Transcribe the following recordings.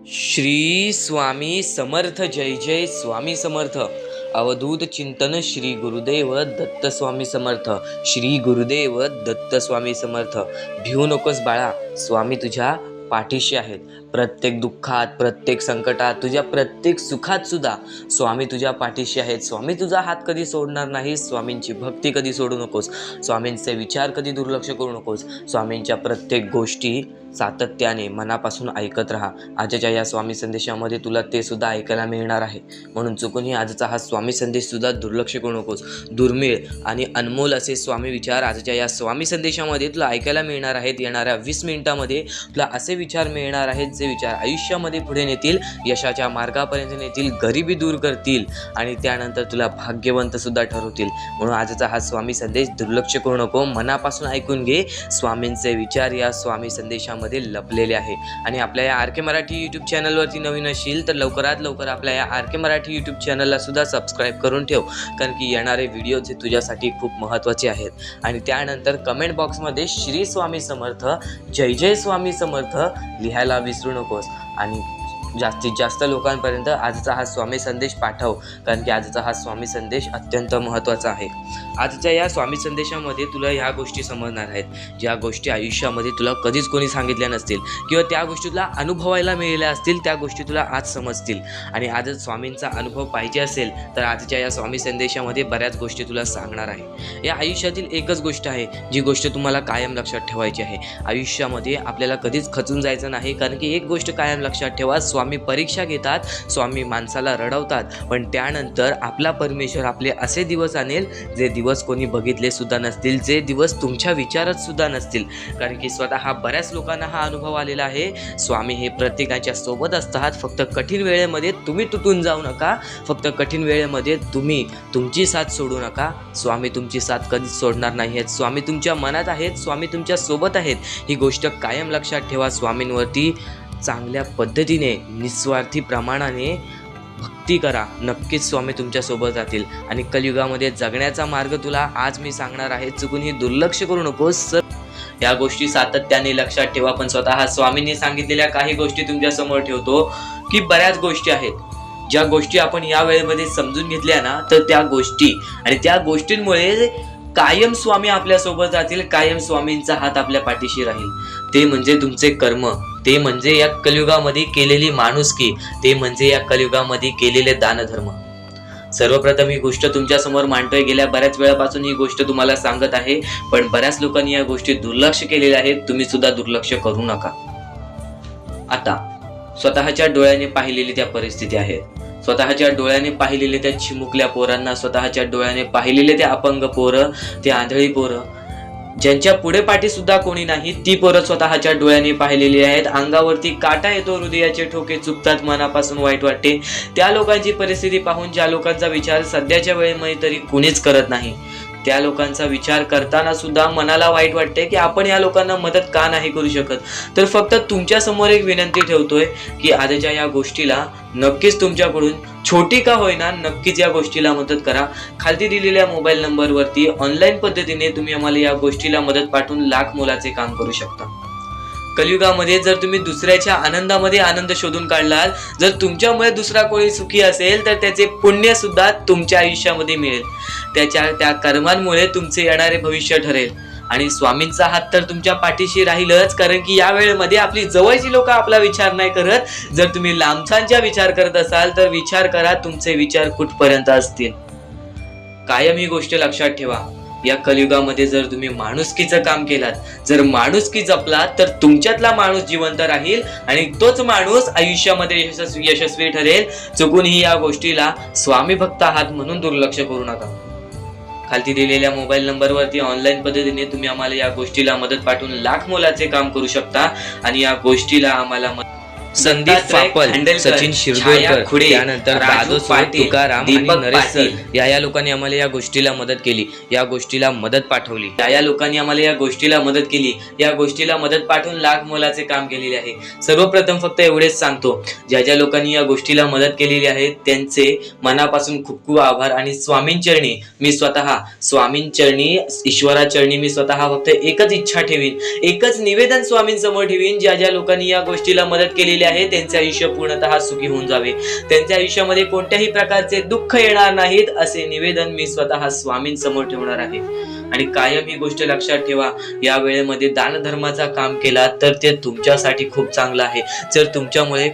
श्री स्वामी समर्थ. जय जय स्वामी समर्थ. अवधूत चिंतन श्री गुरुदेव दत्त स्वामी समर्थ. श्री गुरुदेव दत्त स्वामी समर्थ. भिवू नकोस बाळा, स्वामी तुझ्या पाठीशी आहेत. प्रत्येक दुःखात, प्रत्येक संकटात, तुझ्या प्रत्येक सुखात सुद्धा स्वामी तुझ्या पाठीशी आहेत. स्वामी तुझा हात कधी सोडणार नाही. स्वामींची भक्ती कधी सोडू नकोस. स्वामींचे विचार कधी दुर्लक्ष करू नकोस. स्वामींच्या प्रत्येक गोष्टी सातत्याने मनापासून ऐकत राहा. आजच्या या स्वामी संदेशामध्ये तुला ते सुद्धा ऐकायला मिळणार आहे. म्हणून चुकूनही आजचा हा स्वामी संदेश सुद्धा दुर्लक्ष करू नकोस. दुर्मिळ आणि अनमोल असे स्वामी विचार आजच्या या स्वामी संदेशामध्ये तुला ऐकायला मिळणार आहेत. येणाऱ्या 20 मिनिटांमध्ये तुला असे विचार मिळणार आहेत जे विचार आयुष्यामध्ये पुढे नेतील, यशाच्या मार्गापर्यंत नेतील, गरिबी दूर करतील आणि त्यानंतर तुला भाग्यवंत सुद्धा ठरवतील. म्हणून आजचा हा स्वामी संदेश दुर्लक्ष करू नको. मनापासून ऐकून घे. स्वामींचे विचार या स्वामी संदेशामध्ये लपलेले आहे. आणि आपल्या या RK मराठी यूट्यूब चॅनलवरती नवीन असेल तर लवकरात लवकर आपल्या या RK मराठी यूट्यूब चॅनलला सुद्धा सबस्क्राईब करून ठेव, कारण की येणारे व्हिडिओज हे तुझ्यासाठी खूप महत्त्वाचे आहेत. आणि त्यानंतर कमेंट बॉक्समध्ये श्री स्वामी समर्थ, जय जय स्वामी समर्थ लिहायला विसरू नकोस. आणि जास्तीत जास्त लोकांपर्यंत आजचा हा स्वामी संदेश पाठव, कारण की आजचा हा स्वामी संदेश अत्यंत महत्त्वाचा आहे. आजच्या या स्वामी संदेशामध्ये तुला ह्या गोष्टी समजणार आहेत, ज्या गोष्टी आयुष्यामध्ये तुला कधीच कोणी सांगितल्या नसतील किंवा त्या गोष्टी तुला अनुभवायला मिळाल्या असतील, त्या गोष्टी तुला आज समजतील. आणि आजच स्वामींचा अनुभव पाहिजे असेल तर आजच्या या स्वामी संदेशामध्ये बऱ्याच गोष्टी तुला सांगणार आहे. या आयुष्यातील एकच गोष्ट आहे जी गोष्ट तुम्हाला कायम लक्षात ठेवायची आहे. आयुष्यामध्ये आपल्याला कधीच खचून जायचं नाही, कारण की एक गोष्ट कायम लक्षात ठेवा, स्वामी परीक्षा घेतात, स्वामी माणसाला रडवतात, पण त्यानंतर आपला परमेश्वर आपले असे दिवस आणेल जे दिवस कोणी बघितले सुद्धा नसतील, जे दिवस तुमच्या विचारात सुद्धा नसतील. कारण की स्वतः बऱ्याच लोकांना हा अनुभव आलेला आहे. स्वामी हे प्रत्येकाच्या सोबत असतात. फक्त कठीण वेळेमध्ये तुम्ही तुटून जाऊ नका. फक्त कठीण वेळेमध्ये तुम्ही तुमची साथ सोडू नका. स्वामी तुमची साथ कधीच सोडणार नाही आहेत. स्वामी तुमच्या मनात आहेत. स्वामी तुमच्या सोबत आहेत. ही गोष्ट कायम लक्षात ठेवा. स्वामींवरती चांगल्या पद्धतीने, निस्वार्थी प्रमाणाने भक्ती करा. नक्कीच स्वामी तुमच्यासोबत राहतील. आणि कलियुगामध्ये जगण्याचा मार्ग तुला आज मी सांगणार आहे. चुकूनही दुर्लक्ष करू नकोस. या गोष्टी सातत्याने लक्षात ठेवा. पण स्वतः स्वामींनी सांगितलेल्या काही गोष्टी तुमच्या समोर ठेवतो, की बऱ्याच गोष्टी आहेत ज्या गोष्टी आपण या वेळेमध्ये समजून घेतल्या ना, तर त्या गोष्टी आणि त्या गोष्टींमुळे कायम स्वामी आपल्यासोबत राहतील. कायम स्वामींचा हात आपल्या पाठीशी राहील. ते म्हणजे तुमचे कर्म, ते म्हणजे या कलियुगामध्ये केलेली माणुसकी, ते म्हणजे या कलियुगामध्ये केलेले दानधर्म. सर्वप्रथम ही गोष्ट तुमच्या समोर मांडतोय. गेल्या बऱ्याच वेळापासून ही गोष्ट तुम्हाला सांगत आहे, पण बऱ्याच लोकांनी या गोष्टी दुर्लक्ष केलेल्या आहेत. तुम्ही सुद्धा दुर्लक्ष करू नका. आता स्वतःच्या डोळ्याने पाहिलेली त्या परिस्थिती आहेत, स्वतःच्या डोळ्याने पाहिलेले त्या चिमुकल्या पोरांना, स्वतःच्या डोळ्याने पाहिलेले ते अपंग पोरं, ते आंधळी पोरं, ज्यांच्या पुढे पाठी सुद्धा कोणी नाही, ती पोरं स्वतःच्या डोळ्याने पाहिलेली आहेत. अंगावरती काटा येतो, हृदयाचे ठोके चुकतात, मनापासून वाईट वाटते. त्या लोकांची परिस्थिती पाहून, ज्या लोकांचा विचार सध्याच्या वेळेमध्ये तरी कुणीच करत नाही, त्या लोकांचा विचार करताना सुद्धा मनाला वाईट वाटते की आपण या लोकांना मदत का नाही करू शकत. तर फक्त तुमच्या समोर एक विनंती ठेवतोय की आजच्या या गोष्टीला नक्कीच तुमच्याकडून छोटी का होईना, नक्कीच या गोष्टीला मदत करा. खालती दिलेल्या मोबाईल नंबरवरती ऑनलाईन पद्धतीने तुम्ही आम्हाला या गोष्टीला मदत पाठवून लाख मोलाचे काम करू शकता. कलियुगामध्ये जर तुम्ही दुसऱ्याच्या आनंदामध्ये आनंद शोधून काढलात, जर तुमच्यामुळे दुसरा कोणी सुखी असेल तर त्याचे पुण्य सुद्धा तुमच्या आयुष्यामध्ये मिळेल. त्या कर्मांमुळे तुमचे येणारे भविष्य ठरेल. आणि स्वामींचा हात तर तुमच्या पाठीशी राहीलच, कारण की या वेळेमध्ये आपली जवळची लोक आपला विचार नाही करत. जर तुम्ही लांबचांचा विचार करत असाल तर विचार करा तुमचे विचार कुठपर्यंत असतील. कायम ही गोष्ट लक्षात ठेवा. या कलियुगामध्ये जर तुम्ही माणुसकीचं काम केलात, जर माणुसकी जपलात, तर तुमच्यातला माणूस जिवंत राहील आणि तोच माणूस आयुष्यामध्ये यशस्वी ठरेल. चुकूनही या गोष्टीला स्वामी भक्त आहात म्हणून दुर्लक्ष करू नका. खालती दिलेल्या मोबाईल नंबरवरती ऑनलाईन पद्धतीने तुम्ही आम्हाला या गोष्टीला मदत पाठवून लाख मोलाचे काम करू शकता. आणि या गोष्टीला आम्हाला संदीप पापल, सचिन शिरदोरकर, त्यानंतर दादू पाटील, तुकाराम, दीपक नरेश या लोकांनी आम्हाला या गोष्टीला मदत केली, या गोष्टीला मदत पाठवली. या लोकांनी आम्हाला या गोष्टीला मदत केली, या गोष्टीला मदत पाठवून लाख मोलाचे काम केलेले आहे. सर्वप्रथम फक्त एवढेच सांगतो, ज्या लोकांनी या गोष्टीला मदत केलेली आहे त्यांचे मनापासून खूप खूप आभार. आणि स्वामींचरणी मी स्वतः, स्वामींचरणी, ईश्वराचरणी मी स्वतः फक्त एकच इच्छा ठेवीन, एकच निवेदन स्वामींसमोर ठेवीन. ज्या लोकांनी या गोष्टीला मदत केलेली केलेले आहे त्यांचे आयुष्य पूर्णतः सुखी होऊन जावे, त्यांच्या आयुष्यामध्ये कोणत्याही प्रकारचे दुःख येणार नाहीत असे निवेदन मी स्वतः स्वामींसमोर ठेवणार आहे. आणि कायम ही गोष्ट लक्षात ठेवा, या वेळेमध्ये दानधर्माचा काम केला तर ते तुमच्यासाठी खूप चांगलं आहे. जर तुमच्यामुळे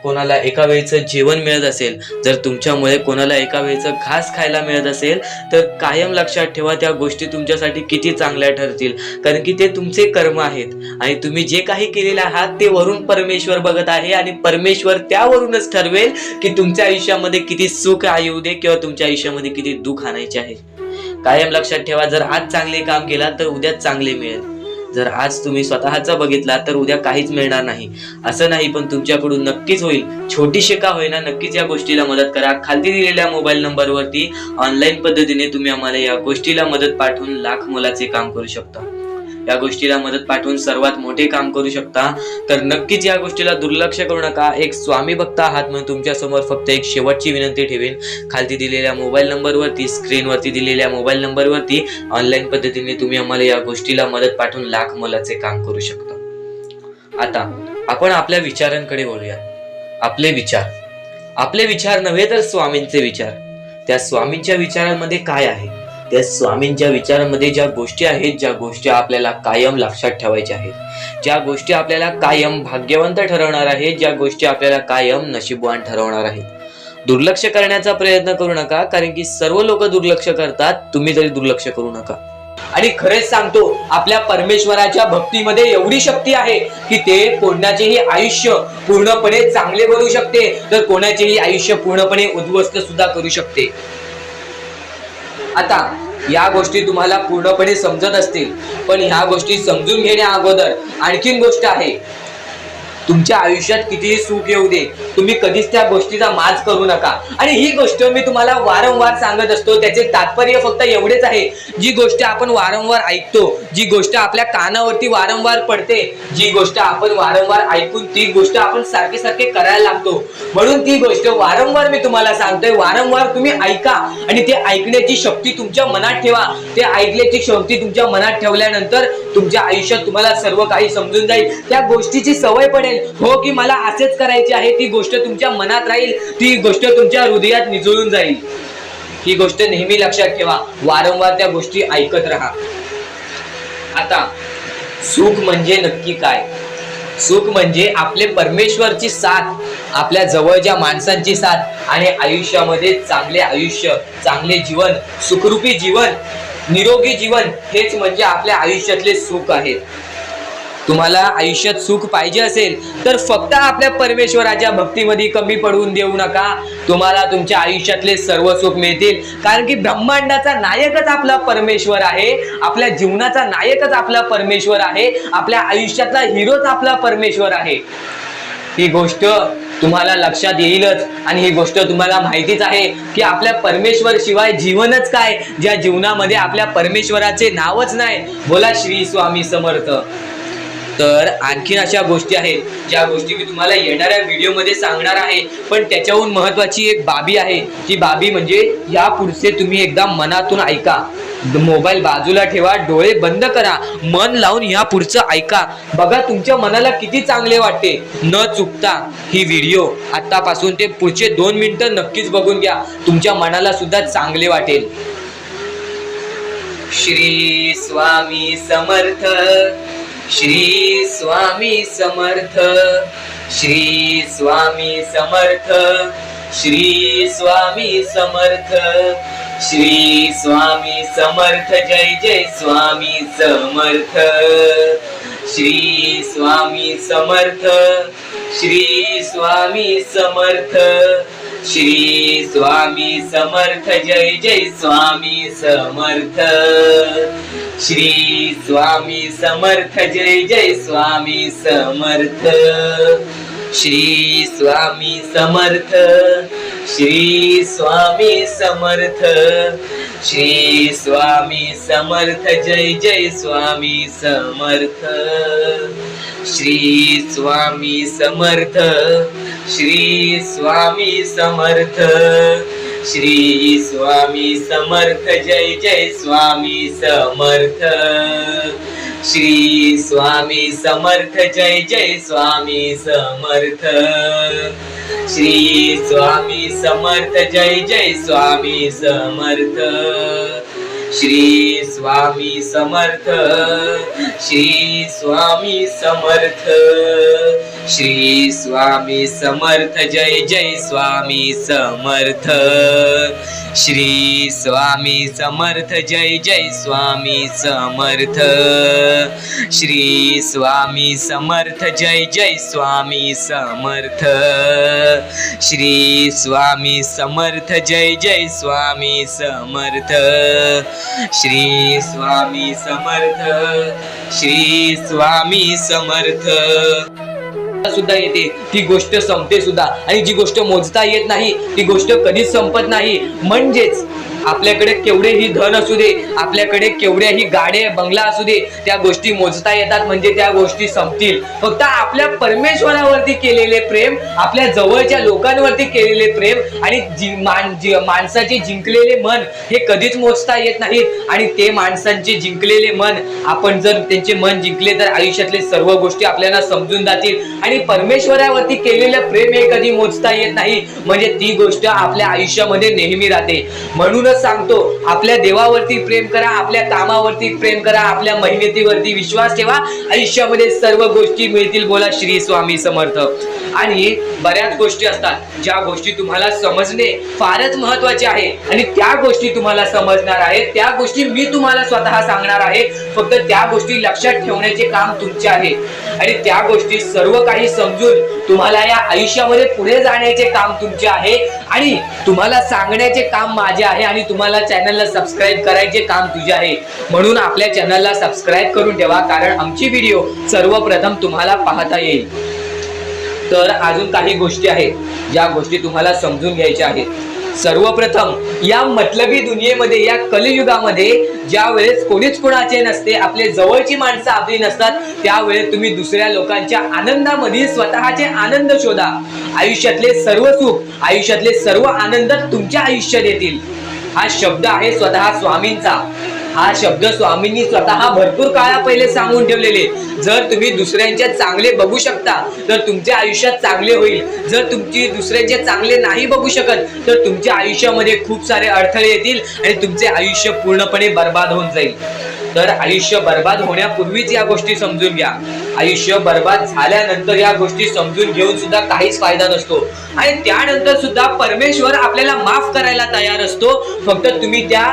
कोणाला एका वेळेचं जेवण मिळत असेल, जर तुमच्यामुळे कोणाला एका वेळेचं घास खायला मिळत असेल, तर कायम लक्षात ठेवा त्या गोष्टी तुमच्यासाठी किती चांगल्या ठरतील, कारण की ते तुमचे कर्म आहेत आणि तुम्ही जे काही केलेले आहात ते वरून परमेश्वर बघत आहे आणि परमेश्वर त्यावरूनच ठरवेल की तुमच्या आयुष्यामध्ये किती सुख येऊ दे किंवा तुमच्या आयुष्यामध्ये किती दुःख आणायचे आहे. कायम लक्षात ठेवा, जर आज चांगले काम केला तर उद्या चांगले मिळेल, जर आज तुम्ही स्वतःचा बघितला तर उद्या काहीच मिळणार नाही. असं नाही, पण तुमच्याकडून नक्कीच होईल, छोटीशी का होईना नक्कीच या गोष्टीला मदत करा. खाली दिलेल्या मोबाईल नंबरवरती ऑनलाईन पद्धतीने तुम्ही आम्हाला या गोष्टीला मदत पाठवून लाख मोलाचे काम करू शकता, या गोष्टीला मदत पाठवून सर्वात मोठे काम करू शकता. तर नक्कीच या गोष्टीला दुर्लक्ष करू नका. एक स्वामी भक्त आहात म्हणून तुमच्या समोर फक्त एक शेवटची विनंती ठेवेन, खाली दिलेल्या मोबाईल नंबरवरती, स्क्रीनवरती दिलेल्या मोबाईल नंबरवरती ऑनलाईन पद्धतीने तुम्ही आम्हाला या गोष्टीला मदत पाठवून लाख मोलाचे काम करू शकता. आता आपण आपल्या विचारांकडे वळूया. आपले विचार नव्हे तर स्वामींचे विचार. त्या स्वामींच्या विचारांमध्ये काय आहे? त्या स्वामींच्या विचारांमध्ये ज्या गोष्टी आहेत, ज्या गोष्टी आपल्याला कायम लक्षात ठेवायच्या आहेत, ज्या गोष्टी आपल्याला कायम भाग्यवंत ठरवणार आहेत, ज्या गोष्टी आपल्याला कायम नशीबवान ठरवणार आहेत. दुर्लक्ष करण्याचा प्रयत्न करू नका, कारण की सर्व लोक दुर्लक्ष करतात, तुम्ही तरी दुर्लक्ष करू नका. आणि खरेच सांगतो, आपल्या परमेश्वराच्या भक्तीमध्ये एवढी शक्ती आहे की ते कोणाचेही आयुष्य पूर्णपणे चांगले बनवू शकते, तर कोणाचेही आयुष्य पूर्णपणे उद्ध्वस्त सुद्धा करू शकते. आता या गोष्टी तुम्हाला पूर्णपणे समजत असतील, पण ह्या गोष्टी समजून घेण्या अगोदर आणखीन गोष्ट आहे. तुमच्या आयुष्यात कितीही सुख येऊ दे, तुम्ही कधीच त्या गोष्टीचा माज करू नका. आणि ही गोष्ट मी तुम्हाला वारंवार सांगत असतो, त्याचे तात्पर्य फक्त एवढेच आहे, जी गोष्ट आपण वारंवार ऐकतो, जी गोष्ट आपल्या कानावरती वारंवार पडते, जी गोष्ट आपण वारंवार ऐकून ती गोष्ट आपण सारखे सारखे करायला लागतो, म्हणून ती गोष्ट वारंवार मी तुम्हाला सांगतोय, वारंवार तुम्ही ऐका आणि ते ऐकण्याची शक्ती तुमच्या मनात ठेवा. ते ऐकण्याची शक्ती तुमच्या मनात ठेवल्यानंतर तुमच्या आयुष्यात तुम्हाला सर्व काही समजून जाईल, त्या गोष्टीची सवय पडेल. हो की मला असेच करायचे आहे, ती गोष्ट तुमच्या मनात राहील, ती गोष्ट तुमच्या हृदयात निजळून जाईल. ही गोष्ट नेहमी लक्षात ठेवा, वारंवार त्या गोष्टी ऐकत राहा. आता सुख म्हणजे नक्की काय? सुख म्हणजे आपले परमेश्वरची साथ, आपल्या जवळच्या माणसांची साथ आणि आयुष्यामध्ये चांगले आयुष्य, चांगले जीवन, सुखरूपी जीवन, निरोगी जीवन, हेच म्हणजे आपल्या आयुष्यातले सुख आहे. तुम्हाला आयुष्यात सुख पाहिजे असेल तर फक्त आपल्या परमेश्वराच्या भक्तीमध्ये कमी पडून देऊ नका, तुम्हाला तुमच्या आयुष्यातले सर्व सुख मिळतील. कारण की ब्रह्मांडाचा नायकच आपला परमेश्वर आहे, आपल्या जीवनाचा नायकच आपला परमेश्वर आहे, आपल्या आयुष्यातला हिरोच आपला परमेश्वर आहे. ही गोष्ट तुम्हाला लक्षात येईलच आणि ही गोष्ट तुम्हाला माहितीच आहे की आपल्या परमेश्वर शिवाय जीवनच काय, ज्या जीवनामध्ये आपल्या परमेश्वराचे नावच नाही. बोला श्री स्वामी समर्थ. तर आणखीन अशा गोष्टी आहेत ज्या गोष्टी मी तुम्हाला येणाऱ्या व्हिडिओमध्ये सांगणार आहे, पण त्याच्याहून महत्वाची एक बाबी आहे. ती बाबी म्हणजे या पुढचे तुम्ही एकदा मनातून ऐका. मोबाईल बाजूला ठेवा, डोळे बंद करा, मन लावून या पुढचं ऐका. बघा तुमच्या मनाला किती चांगले वाटते. न चुकता ही व्हिडिओ आतापासून ते पुढचे 2 मिनिटं नक्कीच बघून घ्या, तुमच्या मनाला सुद्धा चांगले वाटेल. श्री स्वामी समर्थ, श्री स्वामी समर्थ, श्री स्वामी समर्थ, श्री स्वामी समर्थ, श्री स्वामी समर्थ. जय जय स्वामी समर्थ. श्री स्वामी समर्थ, श्री स्वामी समर्थ, श्री स्वामी समर्थ. जय जय स्वामी समर्थ. श्री स्वामी समर्थ. जय जय स्वामी समर्थ. श्री स्वामी समर्थ, श्री स्वामी समर्थ, श्री स्वामी समर्थ. जय जय स्वामी समर्थ. श्री स्वामी समर्थ, श्री स्वामी समर्थ, श्री स्वामी समर्थ जय जय स्वामी समर्थ श्री स्वामी समर्थ जय जय स्वामी समर्थ श्री स्वामी समर्थ जय जय स्वामी समर्थ श्री स्वामी समर्थ श्री स्वामी समर्थ श्री स्वामी समर्थ जय जय स्वामी समर्थ श्री स्वामी समर्थ जय जय स्वामी समर्थ श्री स्वामी समर्थ जय जय स्वामी समर्थ श्री स्वामी समर्थ जय जय स्वामी समर्थ श्री स्वामी समर्थ श्री स्वामी समर्थ सुद्धा येते ती गोष्ट संपते सुद्धा आणि जी गोष्ट मोजता येत नाही ती गोष्ट कधीच संपत नाही. म्हणजेच आपल्याकडे केवढेही धन असू दे, आपल्याकडे केवढ्याही गाड्या बंगला असू दे, त्या गोष्टी मोजता येतात म्हणजे त्या गोष्टी संपतील. फक्त आपल्या परमेश्वरावरती केलेले प्रेम, आपल्या जवळच्या लोकांवरती केलेले प्रेम आणि माणसाचे जिंकलेले मन हे कधीच मोजता येत नाहीत. आणि ते माणसांचे जिंकलेले मन, आपण जर त्यांचे मन जिंकले तर आयुष्यातले सर्व गोष्टी आपल्याला समजून जातील. आणि परमेश्वरावरती केलेलं प्रेम हे कधी मोजता येत नाही म्हणजे ती गोष्ट आपल्या आयुष्यामध्ये नेहमी राहते. म्हणून सांगतो, आपल्या देवावरती प्रेम करा, आपल्या कामावरती प्रेम करा, आपल्या मेहनतीवरती विश्वास ठेवा, आयुष्यामध्ये सर्व गोष्टी मिळतील. बोला श्री स्वामी समर्थ. आणि बऱ्याच गोष्टी असतात ज्या गोष्टी तुम्हाला समजणे फारच महत्वाचे आहे आणि त्या गोष्टी तुम्हाला समजणार आहेत, त्या गोष्टी मी तुम्हाला स्वतः सांगणार आहे. फक्त त्या गोष्टी लक्षात ठेवण्याचे काम तुमचे आहे आणि त्या गोष्टी सर्व काही समजून तुम्हाला या आयुष्यामध्ये पुढे जाण्याचे काम तुमचे आहे आणि तुम्हाला सांगण्याचे काम माझे आहे आणि तुम्हाला चॅनलला सबस्क्राईब करायचे काम तुझे आहे. म्हणून आपल्या चॅनलला सबस्क्राईब करून ठेवा, कारण आमची व्हिडिओ सर्वप्रथम तुम्हाला पाहता येईल. तर अजून काही गोष्टी आहेत ज्या गोष्टी तुम्हाला समजून घ्यायच्या आहेत. सर्वप्रथम या मतलबी दुनियेमध्ये, या कलियुगामध्ये ज्या वेळेस कोणीच कोणाचे नसते, आपले जवळची माणसं आपली नसतात, त्यावेळेस तुम्ही दुसऱ्या लोकांच्या आनंदामध्ये स्वतःचे आनंद शोधा. आयुष्यातले सर्व सुख, आयुष्यातले सर्व आनंद तुमच्या आयुष्यात येतील. हा शब्द आहे स्वतः स्वामींचा. हा शब्द स्वामींनी स्वतः भरपूर काळा पहिले सांगून ठेवलेले. जर तुम्ही दुसऱ्यांच्या चांगले बघू शकता तर तुमच्या आयुष्यात चांगले होईल. जर तुमची दुसऱ्यांचे चांगले नाही बघू शकत तर तुमच्या आयुष्यामध्ये खूप सारे अडथळे येतील आणि तुमचे आयुष्य पूर्णपणे बर्बाद होऊन जाईल. तर आयुष्य बर्बाद होण्यापूर्वीच या गोष्टी समजून घ्या. आयुष्य बर्बाद झाल्यानंतर या गोष्टी समजून घेऊन सुद्धा काहीच फायदा नसतो आणि त्यानंतर सुद्धा परमेश्वर आपल्याला माफ करायला तयार असतो. फक्त तुम्ही त्या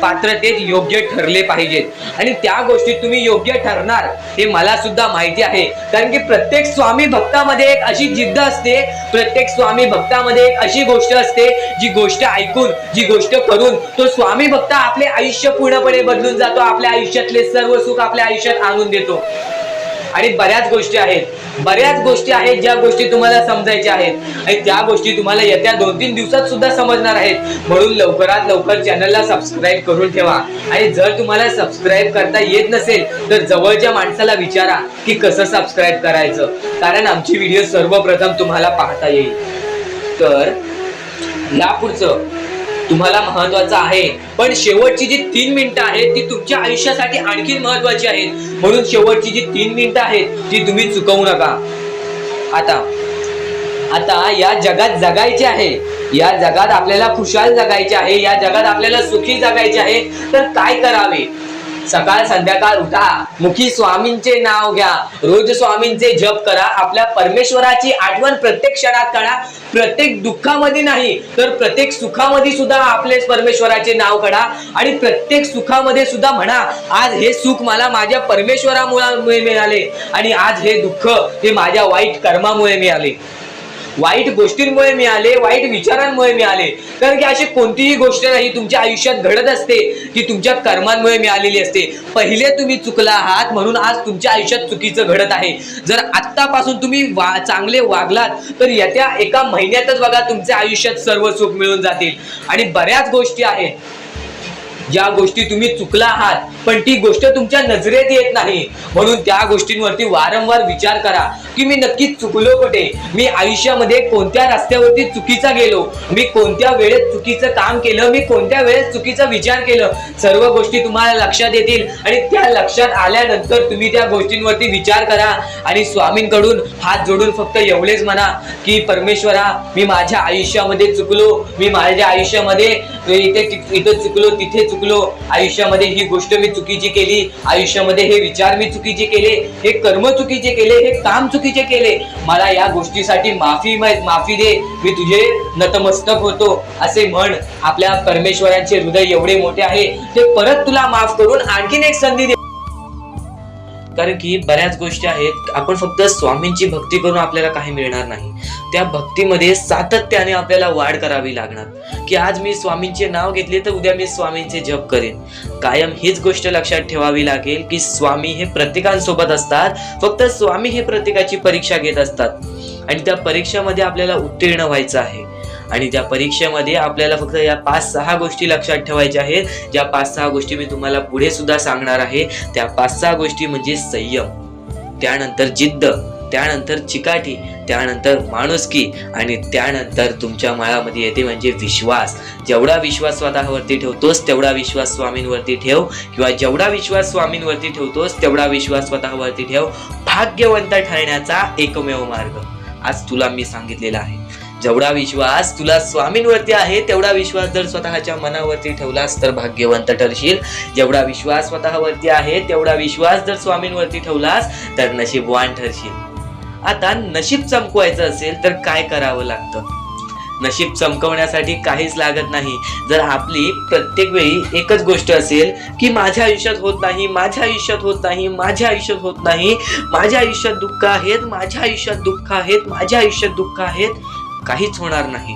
पात्रतेत योग्य ठरले पाहिजेत आणि त्या गोष्टीत तुम्ही योग्य ठरणार हे मला सुद्धा माहिती आहे. कारण की प्रत्येक स्वामी भक्तामध्ये एक अशी जिद्द असते, प्रत्येक स्वामी भक्तामध्ये एक अशी गोष्ट असते, जी गोष्ट ऐकून, जी गोष्ट करून तो स्वामी भक्त आपले आयुष्य पूर्णपणे बदलून जातो, आपल्या आयुष्यातले सर्व सुख आपल्या आयुष्यात आणून देतो. आणि बऱ्याच गोष्टी आहेत ज्या गोष्टी तुम्हाला समजायच्या आहेत आणि त्या गोष्टी तुम्हाला येत्या 2-3 दिवसात सुद्धा समजणार आहेत. म्हणून लवकरात लवकर चॅनलला सबस्क्राईब करून ठेवा आणि जर तुम्हाला सबस्क्राईब करता येत नसेल तर जवळच्या माणसाला विचारा की कसं सबस्क्राईब करायचं, कारण आमची व्हिडिओ सर्वप्रथम तुम्हाला पाहता येईल. तर यापुढचं तुम्हाला महत्वाचं आहे, पण शेवटची जी 3 मिनिटं आहेत ती तुमच्या आयुष्यासाठी आणखी महत्वाची आहेत. म्हणून शेवटची जी 3 मिनिटं आहेत ती तुम्ही चुकवू नका. आता या जगात जगायचे आहे, या जगात आपल्याला खुशाल जगायचे आहे, या जगात आपल्याला सुखी जगायचे आहे. तर काय करावे? सकाळ संध्याकाळ उठा, मुखी स्वामींचे नाव घ्या, रोज स्वामींचे जप करा, आपल्या परमेश्वराची आठवण प्रत्येक क्षणात करा. प्रत्येक दुःखामध्ये नाही तर प्रत्येक सुखामध्ये सुद्धा आपले परमेश्वराचे नाव काढा आणि प्रत्येक सुखामध्ये सुद्धा म्हणा, आज हे सुख मला माझ्या परमेश्वरामुळे मिळाले आणि आज हे दुःख हे माझ्या वाईट कर्मामुळे मिळाले, वाईट गोष्टींमुळे मिळाले, वाईट विचारांमुळे मिळाले. कारण की अशी कोणतीही गोष्ट नाही तुमच्या आयुष्यात घडत असते की तुमच्या कर्मांमुळे मिळालेली असते. पहिले तुम्ही चुकला आहात म्हणून आज तुमच्या आयुष्यात चुकीचं घडत आहे. जर आत्तापासून तुम्ही चांगले वागलात तर येत्या 1 महिन्यातच बघा तुमच्या आयुष्यात सर्व सुख मिळून जातील. आणि बऱ्याच गोष्टी आहेत ज्या गोष्टी तुम्ही चुकला आहात पण ती गोष्ट तुमच्या नजरेत येत नाही, म्हणून त्या गोष्टींवरती वारंवार विचार करा की मी नक्की चुकलो कुठे, मी आयुष्यामध्ये कोणत्या रस्त्यावरती चुकीचा गेलो, मी कोणत्या वेळेत चुकीचं काम केलं, मी कोणत्या वेळेस चुकीचा विचार केलं, सर्व गोष्टी तुम्हाला लक्षात येतील आणि त्या लक्षात आल्यानंतर तुम्ही त्या गोष्टींवरती विचार करा आणि स्वामींकडून हात जोडून फक्त एवढेच म्हणा की परमेश्वरा, मी माझ्या आयुष्यामध्ये चुकलो, मी माझ्या आयुष्यामध्ये इथं चुकलो, तिथे चुकलो, आयुष्यामध्ये ही गोष्ट मी चुकीची केली, आयुष्यामध्ये हे विचार मी चुकीचे केले, हे कर्म चुकीचे केले, हे काम चुकीचे केले, मला या गोष्टीसाठी माफी दे, मी तुझे नतमस्तक होतो असे म्हण. आपल्या परमेश्वरांचे हृदय एवढे मोठे आहे, ते परत तुला माफ करून आणखीन एक संधी दे. कारण की बऱ्याच गोष्टी आहेत, आपण फक्त स्वामींची भक्ती करून आपल्याला काही मिळणार नाही, त्या भक्तीमध्ये सातत्याने आपल्याला वाढ करावी लागणार की आज मी स्वामींचे नाव घेतले तर उद्या मी स्वामींचे जप करेन. कायम हीच गोष्ट लक्षात ठेवावी लागेल की स्वामी हे प्रत्येकांसोबत असतात, फक्त स्वामी हे प्रत्येकाची परीक्षा घेत असतात आणि त्या परीक्षेमध्ये आपल्याला उत्तीर्ण व्हायचं आहे आणि त्या परीक्षेमध्ये आपल्याला फक्त या 5-6 गोष्टी लक्षात ठेवायच्या आहेत, ज्या 5-6 गोष्टी मी तुम्हाला पुढे सुद्धा सांगणार आहे. त्या 5-6 गोष्टी म्हणजे संयम, त्यानंतर जिद्द, त्यानंतर चिकाटी, त्यानंतर माणुसकी आणि त्यानंतर तुमच्या मनामध्ये येते म्हणजे विश्वास. जेवढा विश्वास स्वतःवरती ठेवतोस तेवढा विश्वास स्वामींवरती ठेव, किंवा जेवढा विश्वास स्वामींवरती ठेवतोस तेवढा विश्वास स्वतःवरती ठेव. भाग्यवंत ठरण्याचा एकमेव मार्ग आज तुला मी सांगितलेला आहे. जेवढा विश्वास तुला स्वामींवरती आहे तेवढा विश्वास जर स्वतःच्या मनावरती ठेवलास तर भाग्यवंत ठरशील. जेवढा विश्वास स्वतःवरती आहे तेवढा विश्वास जर स्वामींवरती ठेवलास तर नशीबवान ठरशील. आता नशीब चमकवायचं असेल तर काय करावं लागतं? नशीब चमकवण्यासाठी काहीच लागत नाही. जर आपली प्रत्येक वेळी एकच गोष्ट असेल की माझ्या आयुष्यात होत नाही, माझ्या आयुष्यात होत नाही, माझ्या आयुष्यात होत नाही, माझ्या आयुष्यात दुःख आहेत, माझ्या आयुष्यात दुःख आहेत, माझ्या आयुष्यात दुःख आहेत, काहीच होणार नाही.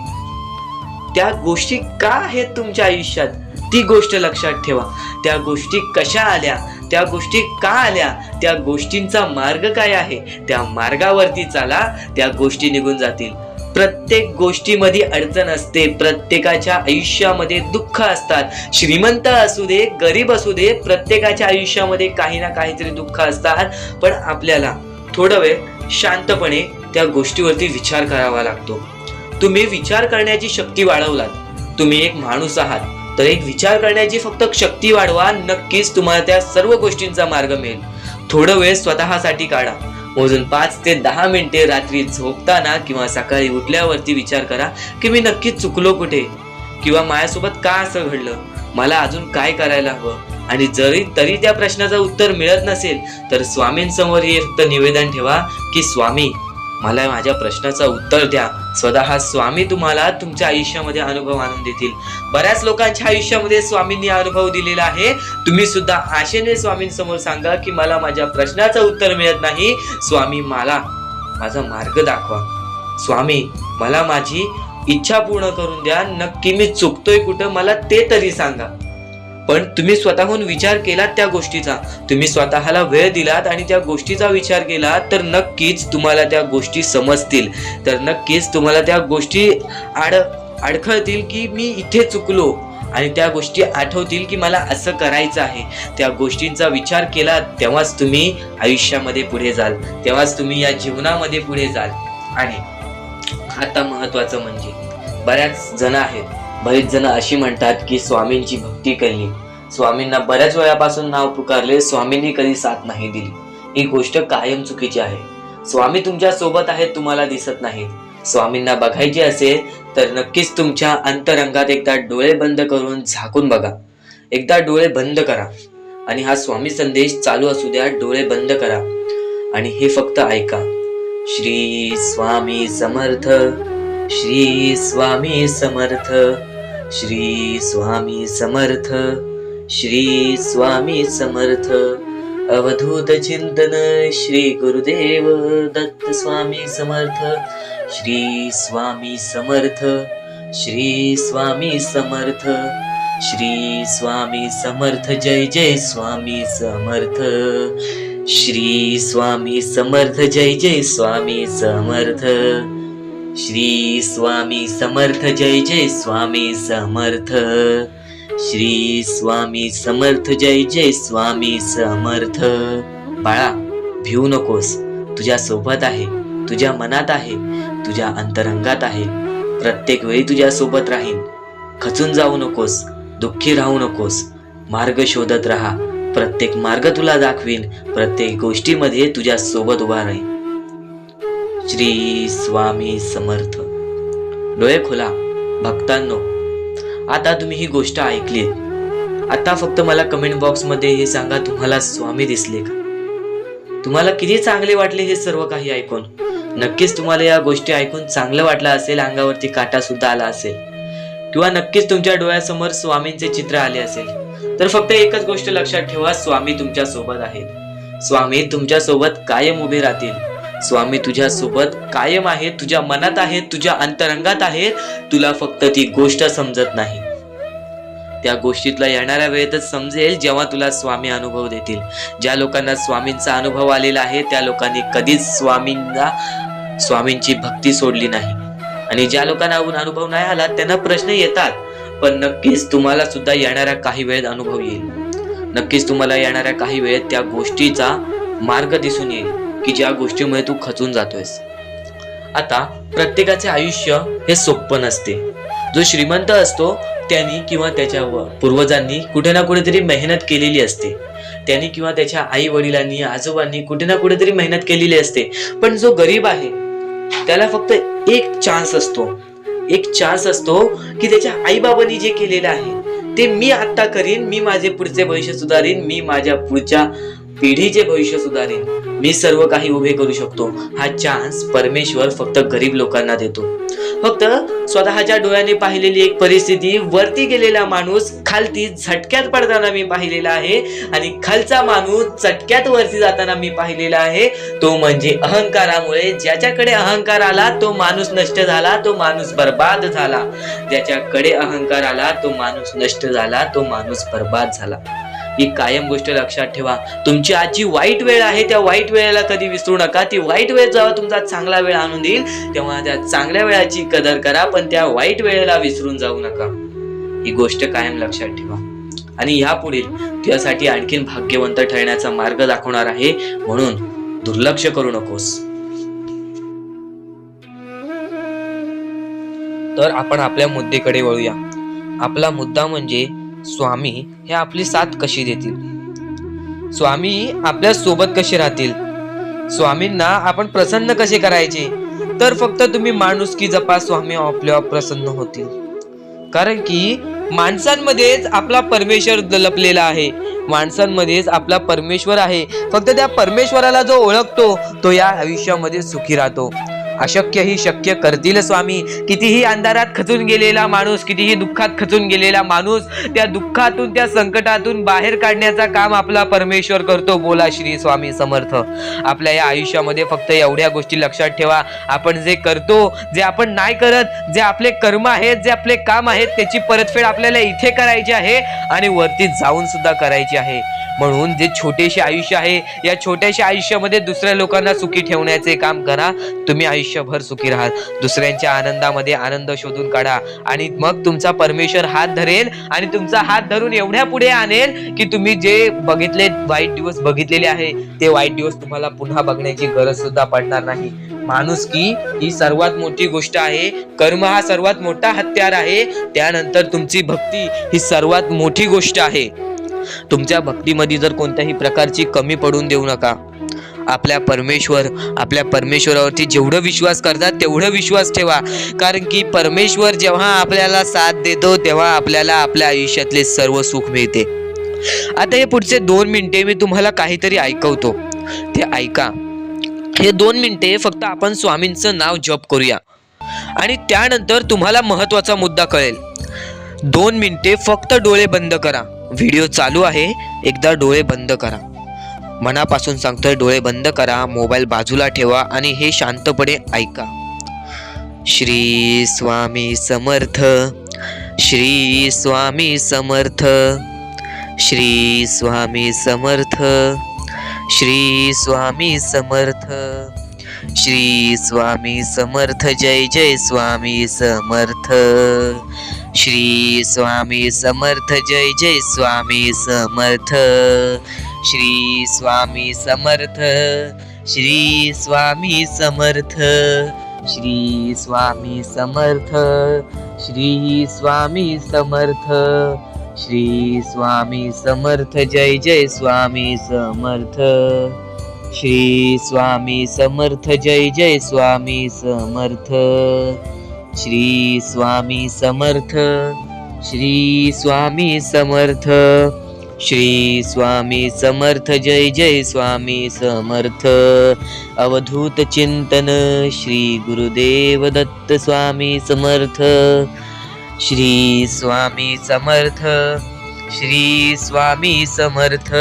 त्या गोष्टी का आहेत तुमच्या आयुष्यात ती गोष्ट लक्षात ठेवा. त्या गोष्टी कशा आल्या, त्या गोष्टी का आल्या, त्या गोष्टींचा मार्ग काय आहे, त्या मार्गावरती चाला, त्या गोष्टी निघून जातील. प्रत्येक गोष्टीमध्ये अडचण असते, प्रत्येकाच्या आयुष्यामध्ये दुःख असतात. श्रीमंत असू दे, गरीब असू दे, प्रत्येकाच्या आयुष्यामध्ये काही ना काहीतरी दुःख असतात. पण आपल्याला थोडा वेळ शांतपणे त्या गोष्टीवरती विचार करावा लागतो. तुम्ही विचार करण्याची शक्ती वाढवलात, तुम्ही एक माणूस आहात तर एक विचार करण्याची फक्त शक्ती वाढवा, नक्कीच तुम्हाला त्या सर्व गोष्टींचा मार्ग मिळेल. थोडं वेळ स्वतःसाठी काढा, मोजून 5 ते 10 मिनिटे रात्री झोपताना किंवा सकाळी उठल्यावरती विचार करा की मी नक्की चुकलो कुठे, किंवा माझ्यासोबत का असं घडलं, मला अजून काय करायला हवं. आणि तरी त्या प्रश्नाचं उत्तर मिळत नसेल तर स्वामींसमोर हे फक्त निवेदन ठेवा की स्वामी मला माझ्या प्रश्नाचं उत्तर द्या. स्वतः स्वामी तुम्हाला तुमच्या आयुष्यामध्ये अनुभव आणून देतील. बऱ्याच लोकांच्या आयुष्यामध्ये स्वामींनी अनुभव दिलेला आहे. तुम्ही सुद्धा आशेने स्वामींसमोर सांगा की मला माझ्या प्रश्नाचं उत्तर मिळत नाही, स्वामी मला माझा मार्ग दाखवा, स्वामी मला माझी इच्छा पूर्ण करून द्या, नक्की मी चुकतोय कुठं मला ते तरी सांगा. पण तुम्ही स्वतःहून विचार केलात त्या गोष्टीचा, तुम्ही स्वतःला वेळ दिलात आणि त्या गोष्टीचा विचार केला तर नक्कीच तुम्हाला त्या गोष्टी समजतील, तर नक्कीच तुम्हाला त्या गोष्टी अडखळतील की मी इथे चुकलो, आणि त्या गोष्टी आठवतील की मला असं करायचं आहे. त्या गोष्टींचा विचार केला तेव्हाच तुम्ही आयुष्यामध्ये पुढे जाल, तेव्हाच तुम्ही या जीवनामध्ये पुढे जाल. आणि आता महत्वाचं म्हणजे बरेच जण अशी म्हणतात की स्वामींची भक्ती केली, स्वामींना बऱ्याच वेळापासून नाव पुकारले, स्वामींनी कधी साथ नाही दिली. ही गोष्ट कायम चुकीची आहे. स्वामी तुमच्या सोबत आहेत, तुम्हाला दिसत नाहीत. स्वामींना बघायचे असेल तर नक्कीच तुमच्या अंतरंगात एकदा डोळे बंद करून झाकून बघा. एकदा डोळे बंद करा आणि हा स्वामी संदेश चालू असू द्या. डोळे बंद करा आणि हे फक्त ऐका. श्री स्वामी समर्थ, श्री स्वामी समर्थ, श्री स्वामी समर्थ, श्री स्वामी समर्थ. अवधूत चिंतन श्री गुरुदेव दत्त स्वामी समर्थ. श्री स्वामी समर्थ, श्री स्वामी समर्थ, श्री स्वामी समर्थ. जय जय स्वामी समर्थ. श्री स्वामी समर्थ. जय जय स्वामी समर्थ. श्री स्वामी समर्थ. जय जय स्वामी समर्थ. श्री स्वामी समर्थ, जय जय स्वामी समर्थ. बाळा, भिवू नकोस. तुझ्या सोबत आहे, तुझ्या मनात आहे, तुझ्या अंतरंगात आहे. प्रत्येक वेळी तुझ्या सोबत राहीन. खचून जाऊ नकोस, दुःखी राहू नकोस. मार्ग शोधत राहा. प्रत्येक मार्ग तुला दाखवीन. प्रत्येक गोष्टीमध्ये तुझ्या सोबत उभा राहीन. श्री स्वामी समर्थ. डोळे खोला भक्तांनो. आता तुम्ही ही गोष्ट ऐकलीत. आता फक्त मला कमेंट बॉक्स मध्ये हे सांगा, तुम्हाला स्वामी दिसले का? तुम्हाला किती चांगले वाटले हे सर्व काही ऐकून? नक्कीच तुम्हाला या गोष्टी ऐकून चांगलं वाटलं असेल, अंगावरती काटा सुद्धा आला असेल, किंवा नक्कीच तुमच्या डोळ्यासमोर स्वामींचे चित्र आले असेल. तर फक्त एकच गोष्ट लक्षात ठेवा, स्वामी तुमच्या सोबत आहेत. स्वामी तुमच्या सोबत कायम उभे राहतील. स्वामी तुझ्या सोबत कायम आहेत, तुझ्या मनात आहेत, तुझ्या अंतरंगात आहेत. तुला फक्त ती गोष्ट समजत नाही. त्या गोष्टीतला येणाऱ्या वेळेतच समजेल, जेव्हा तुला स्वामी अनुभव देतील. ज्या लोकांना स्वामींचा अनुभव आलेला आहे त्या लोकांनी कधीच स्वामींची भक्ती सोडली नाही. आणि ज्या लोकांना अनुभव नाही आला त्यांना प्रश्न येतात, पण नक्कीच तुम्हाला सुद्धा येणाऱ्या काही वेळेत अनुभव येईल. नक्कीच तुम्हाला येणाऱ्या काही वेळेत त्या गोष्टीचा मार्ग दिसून येईल की ज्या गोष्टीमुळे तू खचून जातोयस. आता प्रत्येकाचे आयुष्य हे सोपं नसते. जो श्रीमंत असतो त्यांनी किंवा त्याच्या पूर्वजांनी कुठे ना कुठेतरी मेहनत केलेली असते. त्यांनी किंवा त्याच्या आई वडिलांनी, आजोबांनी कुठे ना कुठेतरी मेहनत केलेली असते. पण जो गरीब आहे त्याला फक्त एक चान्स असतो की त्याच्या आई बाबांनी जे केलेलं आहे ते मी आता करीन. मी माझे पुढचे भविष्य सुधारीन. मी माझ्या पुढच्या पिढीचे भविष्य सुधारीन. मी सर्व काही उभे करू शकतो. हा चान्स परमेश्वर फक्त गरीब लोकांना देतो. फक्त स्वतःच्या डोळ्याने पाहिलेली एक परिस्थिती, वरती गेलेला माणूस खालती झटक्यात पडताना मी पाहिलेला आहे, आणि खालचा माणूस चटक्यात वरती जाताना मी पाहिलेला आहे. तो म्हणजे अहंकारामुळे. ज्याच्याकडे अहंकार आला तो माणूस नष्ट झाला, तो माणूस बर्बाद झाला. ज्याच्याकडे अहंकार आला तो माणूस नष्ट झाला, तो माणूस बर्बाद झाला. ही कायम गोष्ट लक्षात ठेवा. तुमची आजची वाईट वेळ आहे, त्या वाईट वेळेला कधी विसरू नका. ती वाईट वेळ जेव्हा तुमचा चांगला वेळ आणून देईल तेव्हा त्या चांगल्या वेळाची कदर करा, पण त्या वाईट वेळेला विसरून जाऊ नका. ही गोष्ट कायम लक्षात ठेवा. आणि यापुढे तुझ्यासाठी आणखीन भाग्यवंत ठरण्याचा मार्ग दाखवणार आहे, म्हणून दुर्लक्ष करू नकोस. तर आपण आपल्या मुद्द्याकडे वळूया. आपला मुद्दा म्हणजे स्वामी हे आपली साथ कशी देतील, स्वामी आपल्या सोबत कसे राहतील, स्वामींना आपण प्रसन्न कसे करायचे. तर फक्त तुम्ही माणुसकी जपा, स्वामी आपल्या प्रसन्न होतील. कारण की माणसांमध्येच आपला परमेश्वर लपलेला आहे. माणसांमध्येच आपला परमेश्वर आहे. फक्त त्या परमेश्वराला जो ओळखतो तो या आयुष्यामध्ये सुखी राहतो. अशक्य ही शक्य करतील स्वामी. कितीही अंधारात खचून गेलेला माणूस, कितीही दुःखात खचून गेलेला माणूस, त्या दुःखातून, त्या संकटातून बाहेर काढण्याचा काम आपला परमेश्वर करतो. बोला श्री स्वामी समर्थ. आपल्या या आयुष्यामध्ये फक्त एवढ्या गोष्टी लक्षात ठेवा. आपण जे करतो, जे आपण नाही करत, जे आपले कर्म आहेत, जे आपले काम आहेत, त्याची परतफेड आपल्याला इथे करायची आहे आणि वरती जाऊन सुद्धा करायची आहे. म्हणून जे छोटेसे आयुष्य आहे, या छोट्याशा आयुष्यामध्ये दुसऱ्या लोकांना सुखी ठेवण्याचे काम करा. तुम्ही आयुष्यभर सुखी राहाल. दुसऱ्यांच्या आनंदामध्ये आनंद शोधून काढा, आणि मग तुमचा परमेश्वर हात धरेल आणि तुमचा हात धरून एवढ्या पुढे आणेल की तुम्ही जे बघितले वाईट दिवस बघितलेले आहे ते वाईट दिवस तुम्हाला पुन्हा बघण्याची गरज सुद्धा पडणार नाही. माणुसकी ही सर्वात मोठी गोष्ट आहे. कर्म हा सर्वात मोठा हत्यार आहे. त्यानंतर तुमची भक्ती ही सर्वात मोठी गोष्ट आहे. तुमच्या भक्तीमध्ये जर कोणत्याही प्रकारची कमी पडून देऊ नका. आपल्या परमेश्वरावरती जेवढं विश्वास करतात तेवढं विश्वास ठेवा. कारण की परमेश्वर जेव्हा आपल्याला साथ देतो तेव्हा आपल्याला आपल्या आयुष्यातले सर्व सुख मिळते. आता हे पुढचे 2 मिनिटे मी तुम्हाला काहीतरी ऐकवतो, ते ऐका. हे 2 मिनिटे फक्त आपण स्वामींचं नाव जप करूया आणि त्यानंतर तुम्हाला महत्त्वाचा मुद्दा कळेल. 2 मिनिटे फक्त डोळे बंद करा. व्हिडिओ चालू आहे, एकदा डोळे बंद करा. मनापासून सांगतोय, डोळे बंद करा, मोबाईल बाजूला ठेवा आणि हे शांतपणे ऐका. श्री स्वामी समर्थ, श्री स्वामी समर्थ, श्री स्वामी समर्थ, श्री स्वामी समर्थ, श्री स्वामी समर्थ, जय जय स्वामी समर्थ. श्री स्वामी समर्थ जय जय स्वामी समर्थ श्री स्वामी समर्थ श्री स्वामी समर्थ श्री स्वामी समर्थ श्री स्वामी समर्थ श्री स्वामी समर्थ जय जय स्वामी समर्थ श्री स्वामी समर्थ जय जय स्वामी समर्थ श्री स्वामी समर्थ श्री स्वामी समर्थ श्री स्वामी समर्थ जय जय स्वामी समर्थ अवधूत चिंतन श्री गुरुदेव दत्त स्वामी समर्थ श्री स्वामी समर्थ श्री स्वामी समर्थ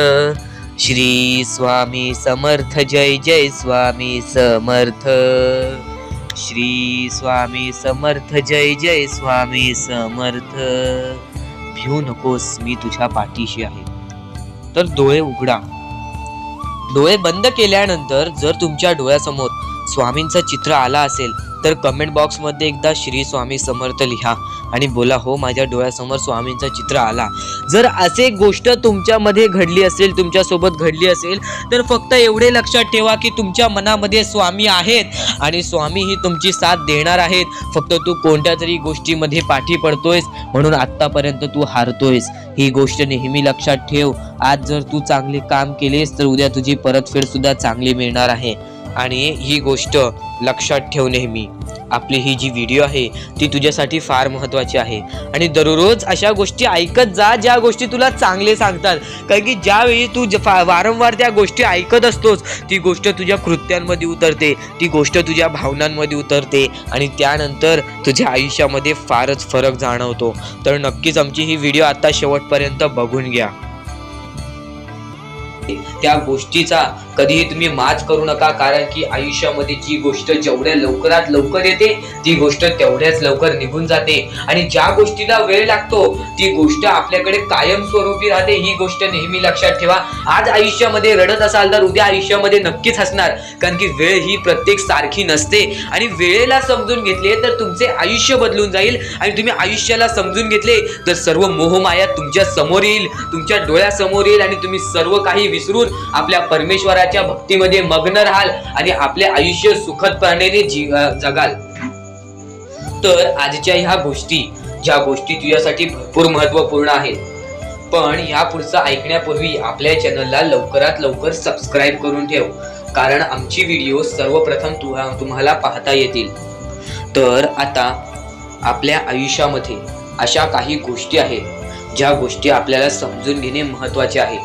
श्री स्वामी समर्थ जय जय स्वामी समर्थ श्री स्वामी समर्थ जय जय स्वामी समर्थ भिऊ नकोस, मी तुझ्या पाठीशी आहे. तर डोळे उघडा. डोळे बंद केल्यानंतर जर तुमच्या डोळ्यासमोर स्वामींचं चित्र आला असेल तर कमेंट बॉक्स मध्ये एकदा श्री स्वामी समर्थ लिहा आणि बोला हो माझ्या डोळ्यासमोर स्वामींचं चित्र आला. जर असे गोष्ट तुमच्यामध्ये घडली असेल, तुमच्या सोबत घडली असेल, तर फक्त एवढे लक्षात ठेवा की तुमच्या मनामध्ये स्वामी आहेत आणि स्वामी ही तुमची साथ देणार आहेत. फक्त तू कोणत्या तरी गोष्टीमध्ये पाठी पडतोयस म्हणून आतापर्यंत तू हारतोयस. ही गोष्ट नेहमी लक्षात ठेव. आज जर तू चांगले काम केलेस तर उद्या तुझी परतफेड सुद्धा चांगली मिळणार आहे. आणि ही गोष्ट लक्षात ठेव नेहमी. आपली ही जी व्हिडिओ आहे ती तुझ्यासाठी फार महत्त्वाची आहे आणि दररोज अशा गोष्टी ऐकत जा ज्या गोष्टी तुला चांगले सांगतात. कारण की ज्यावेळी तू वारंवार त्या गोष्टी ऐकत असतोस ती गोष्ट तुझ्या कृत्यांमध्ये उतरते, ती गोष्ट तुझ्या भावनांमध्ये उतरते आणि त्यानंतर तुझ्या आयुष्यामध्ये फारच फरक जाणवतो. तर नक्कीच आमची ही व्हिडिओ आता शेवटपर्यंत बघून घ्या. त्या गोष्टीचा कधीही तुम्ही माज करू नका, कारण की आयुष्यामध्ये जी गोष्ट जेवढ्या लवकरात लवकर येते ती गोष्ट तेवढ्याच लवकर निघून जाते आणि ज्या गोष्टीला वेळ लागतो ती गोष्ट आपल्याकडे कायमस्वरूपी राहते. ही गोष्ट नेहमी लक्षात ठेवा. आज आयुष्यामध्ये रडत असाल तर उद्या आयुष्यामध्ये नक्कीच हसणार, कारण की वेळ ही प्रत्येक सारखी नसते आणि वेळेला समजून घेतले तर तुमचे आयुष्य बदलून जाईल आणि तुम्ही आयुष्याला समजून घेतले तर सर्व मोहमाया तुमच्या समोर येईल, तुमच्या डोळ्यासमोर येईल आणि तुम्ही सर्व काही विसरून आपल्या परमेश्वराच्या भक्तीमध्ये मग्न राहाल आणि आपले आयुष्य सुखदपणे जगाल. तर आजच्या ह्या गोष्टी, ज्या गोष्टी तुझ्यासाठी भरपूर महत्त्वपूर्ण आहेत, पण ह्या पुढचं ऐकण्यापूर्वी आपल्या चॅनलला लवकरात लवकर सबस्क्राईब करून ठेव, कारण आमची व्हिडिओ सर्वप्रथम तुम्हाला पाहता येतील. तर आता आपल्या आयुष्यामध्ये अशा काही गोष्टी आहेत ज्या गोष्टी आपल्याला समजून घेणे महत्त्वाचे आहे.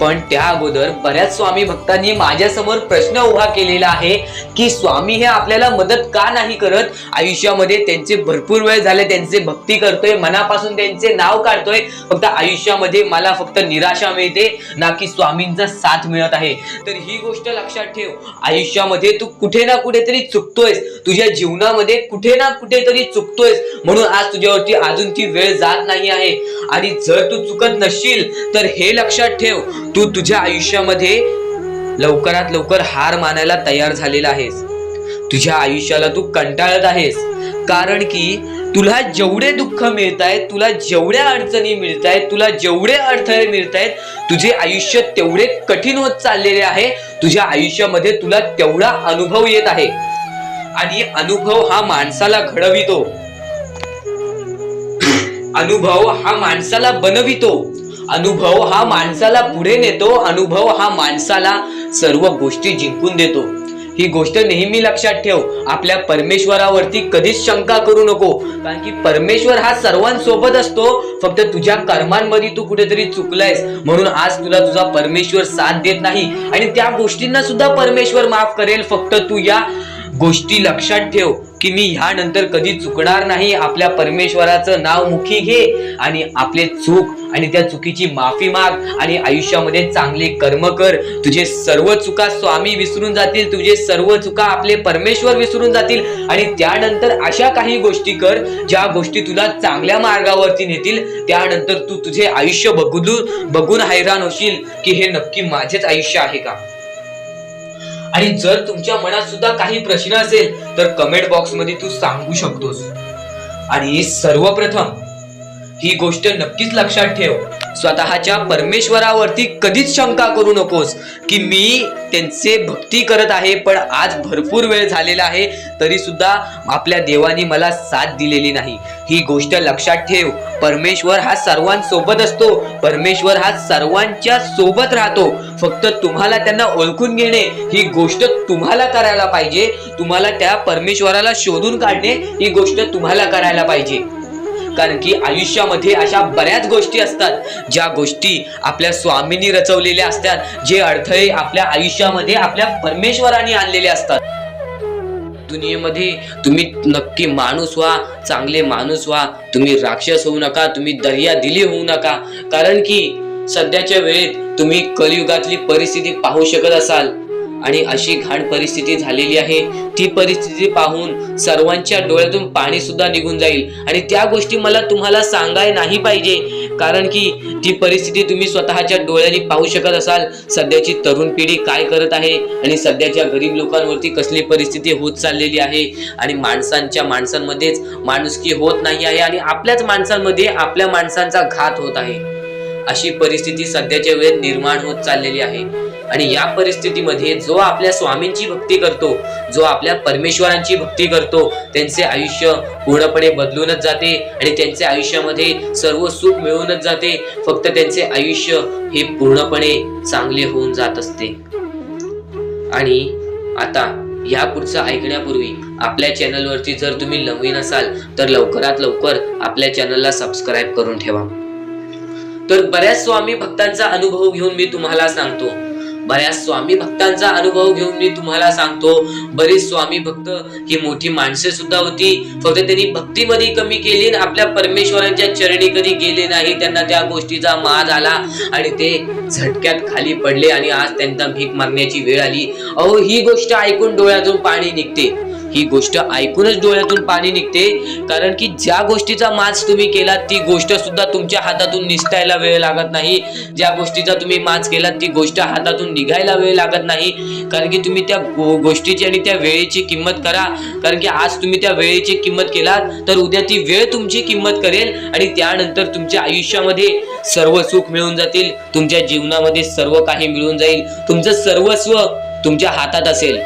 पण त्या अगोदर बऱ्याच स्वामी भक्तांनी माझ्या समोर प्रश्न उभा केलेला आहे की स्वामी हे आपल्याला मदत का नाही करत. आयुष्यामध्ये त्यांचे भरपूर वेळ झाले, त्यांचे भक्ती करतोय, मनापासून त्यांचे नाव काढतोय, फक्त आयुष्यामध्ये मला फक्त निराशा मिळते ना की स्वामींचा साथ मिळत आहे. तर ही गोष्ट लक्षात ठेव. आयुष्यामध्ये तू कुठे ना कुठेतरी चुकतोयस, तुझ्या जीवनामध्ये कुठे ना कुठेतरी चुकतोयस, म्हणून आज तुझ्यावरती अजून ती वेळ जात नाही आहे. आणि जर तू चुकत नसशील तर हे लक्षात ठेव, तू तुझ्या आयुष्यामध्ये लवकरात लवकर हार मानायला तयार झालेला आहेस. तुझ्या आयुष्याला तू कंटाळत आहेस, कारण की तुला जेवढे दुःख मिळत आहेत, तुला जेवढ्या अडचणी मिळत आहेत, तुला जेवढे अडथळे मिळत आहेत, तुझे आयुष्य तेवढे कठीण होत चाललेले आहे. तुझ्या आयुष्यामध्ये तुला तेवढा अनुभव येत आहे आणि अनुभव हा माणसाला घडवितो, अनुभव हा माणसाला बनवितो, अनुभव हा माणसाला पुढे नेतो, अनुभव हा माणसाला सर्व गोष्टी जिंकून देतो. ही गोष्ट नेहमी लक्षात ठेव. आपल्या परमेश्वरावरती कधीच शंका करू नको, कारण की परमेश्वर हा सर्वांसोबत असतो. फक्त तुझ्या कर्मांमध्ये तू कुठेतरी चुकलायस म्हणून आज तुला तुझा परमेश्वर साथ देत नाही आणि त्या गोष्टींना सुद्धा परमेश्वर माफ करेल. फक्त तू या गोष्टी लक्षात ठेव की मी ह्यानंतर कधी चुकणार नाही. आपल्या परमेश्वराचं नाव मुखी घे आणि आपले चूक आणि त्या चुकीची माफी माग आणि आयुष्यामध्ये चांगले कर्म कर. तुझे सर्व चुका स्वामी विसरून जातील, तुझे सर्व चुका आपले परमेश्वर विसरून जातील आणि त्यानंतर अशा काही गोष्टी कर ज्या गोष्टी तुला चांगल्या मार्गावरती नेतील. त्यानंतर तू तुझे आयुष्य बघून हैराण होशील की हे नक्की माझेच आयुष्य आहे का. आणि जर तुमच्या मनात सुद्धा काही प्रश्न असेल तर कमेंट बॉक्स मध्ये तू सांगू शकतोस. आणि सर्वप्रथम ही गोष्ट नक्कीच लक्षात ठेव, स्वतःच्या परमेश्वरावरती कधीच शंका करू नकोस की मी त्यांचे भक्ती करत आहे, पण आज भरपूर वेळ झालेला आहे तरी सुद्धा आपल्या देवानी मला साथ दिलेली नाही. ही गोष्ट लक्षात ठेव. परमेश्वर हा सर्वांसोबत असतो, परमेश्वर हा सर्वांच्या सोबत राहतो. फक्त तुम्हाला त्यांना ओळखून घेणे ही गोष्ट तुम्हाला करायला पाहिजे. तुम्हाला त्या परमेश्वराला शोधून काढणे ही गोष्ट तुम्हाला करायला पाहिजे. कारण की आयुष्यामध्ये अशा बऱ्याच गोष्टी असतात ज्या गोष्टी आपल्या स्वामींनी रचवलेल्या असतात, जे अडथळे आपल्या आयुष्यामध्ये आपल्या परमेश्वराने आणलेले असतात. दुनियेमध्ये तुम्ही नक्की माणूस व्हा, चांगले माणूस व्हा. तुम्ही राक्षस होऊ नका, तुम्ही दर्या दिली होऊ नका. कारण की सध्याच्या वेळेत तुम्ही कलियुगातली परिस्थिती पाहू शकत असाल आणि अशी घाण परिस्थिती झालेली आहे. ती परिस्थिती पाहून सर्वांच्या डोळ्यातून पाणी सुद्धा निघून जाईल आणि त्या गोष्टी मला तुम्हाला सांगाय नाही पाहिजे. कारण की ती परिस्थिती तुम्ही स्वतःच्या डोळ्यांनी पाहू शकत असाल. सध्याची तरुण पिढी काय करत आहे आणि सध्याच्या गरीब लोकांवरती कसली परिस्थिती होत चाललेली आहे आणि माणसांमध्येच माणुसकी होत नाही आहे आणि आपल्याच माणसांमध्ये आपल्या माणसांचा घात होत आहे. अशी परिस्थिती सध्याच्या वेळेत निर्माण होत चाललेली आहे. आणि या परिस्थितीमध्ये जो आपल्या स्वामींची भक्ती करतो, जो आपल्या परमेश्वरांची भक्ती करतो, त्यांचे आयुष्य पूर्णपणे बदलूनच जाते आणि त्यांच्या आयुष्यामध्ये सर्व सुख मिळूनच जाते. फक्त त्यांचे आयुष्य हे पूर्णपणे चांगले होऊन जात असते. आणि आता या पुढचं ऐकण्यापूर्वी आपल्या चॅनलवरती जर तुम्ही नवीन असाल तर लवकरात लवकर आपल्या चॅनलला सबस्क्राईब करून ठेवा. तर बऱ्याच स्वामी भक्तांचा अनुभव घेऊन मी तुम्हाला सांगतो. बरेच स्वामी भक्त ही मोठी माणसे सुद्धा होती, फक्त त्यांनी भक्तीमध्ये कमी केली आणि आपल्या परमेश्वरांच्या चरणी कधी गेले नाही. त्यांना त्या गोष्टीचा माज आला आणि ते झटक्यात खाली पडले आणि आज त्यांना भीक मागण्याची वेळ आली. अहो, ही गोष्ट ऐकून डोळ्यातून पाणी निघते. ही गोष्ट ऐकूनच डोळ्यातून पाणी निघते. कारण की ज्या गोष्टीचा माज तुम्ही केला ती गोष्ट सुद्धा तुमच्या हातातून निसटायला वेळ लागत नाही. ज्या गोष्टीचा तुम्ही माज केला ती गोष्ट हातातून निघायला वेळ लागत नाही. कारण की तुम्ही त्या गोष्टीची आणि त्या वेळेची किंमत करा. कारण की आज तुम्ही त्या वेळेची किंमत केलात तर उद्या ती वेळ तुमची किंमत करेल आणि त्यानंतर तुमच्या आयुष्यामध्ये सर्व सुख मिळून जातील. तुमच्या जीवनामध्ये सर्व काही मिळून जाईल. तुमचं सर्वस्व तुमच्या हातात असेल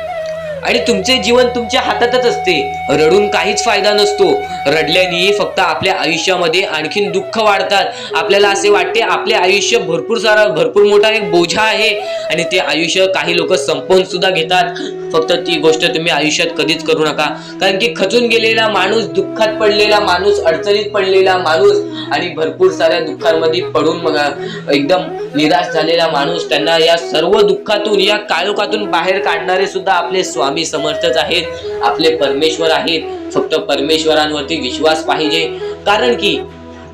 आणि तुमचे जीवन तुमच्या हातातच असते. रडून काहीच फायदा नसतो. रडल्याने फक्त आपल्या आयुष्यामध्ये आणखीन दुःख वाढतात. आपल्याला असे वाटते आपले आयुष्य भरपूर मोठा एक बोझा आहे आणि ते आयुष्य काही लोक संपवून सुद्धा घेतात. फक्त ती गोष्ट तुम्ही आयुष्यात कधीच करू नका. कारण की खचून गेलेला माणूस, दुःखात पडलेला माणूस, अडचणीत पडलेला माणूस आणि भरपूर साऱ्या दुःखांमध्ये पडून एकदम निराश झालेला माणूस, त्यांना या सर्व दुःखातून, या काळोखातून बाहेर काढणारे सुद्धा आपले स्वामी समर्थच आहेत, आपले परमेश्वर आहेत. फक्त परमेश्वरांवरती विश्वास पाहिजे. कारण की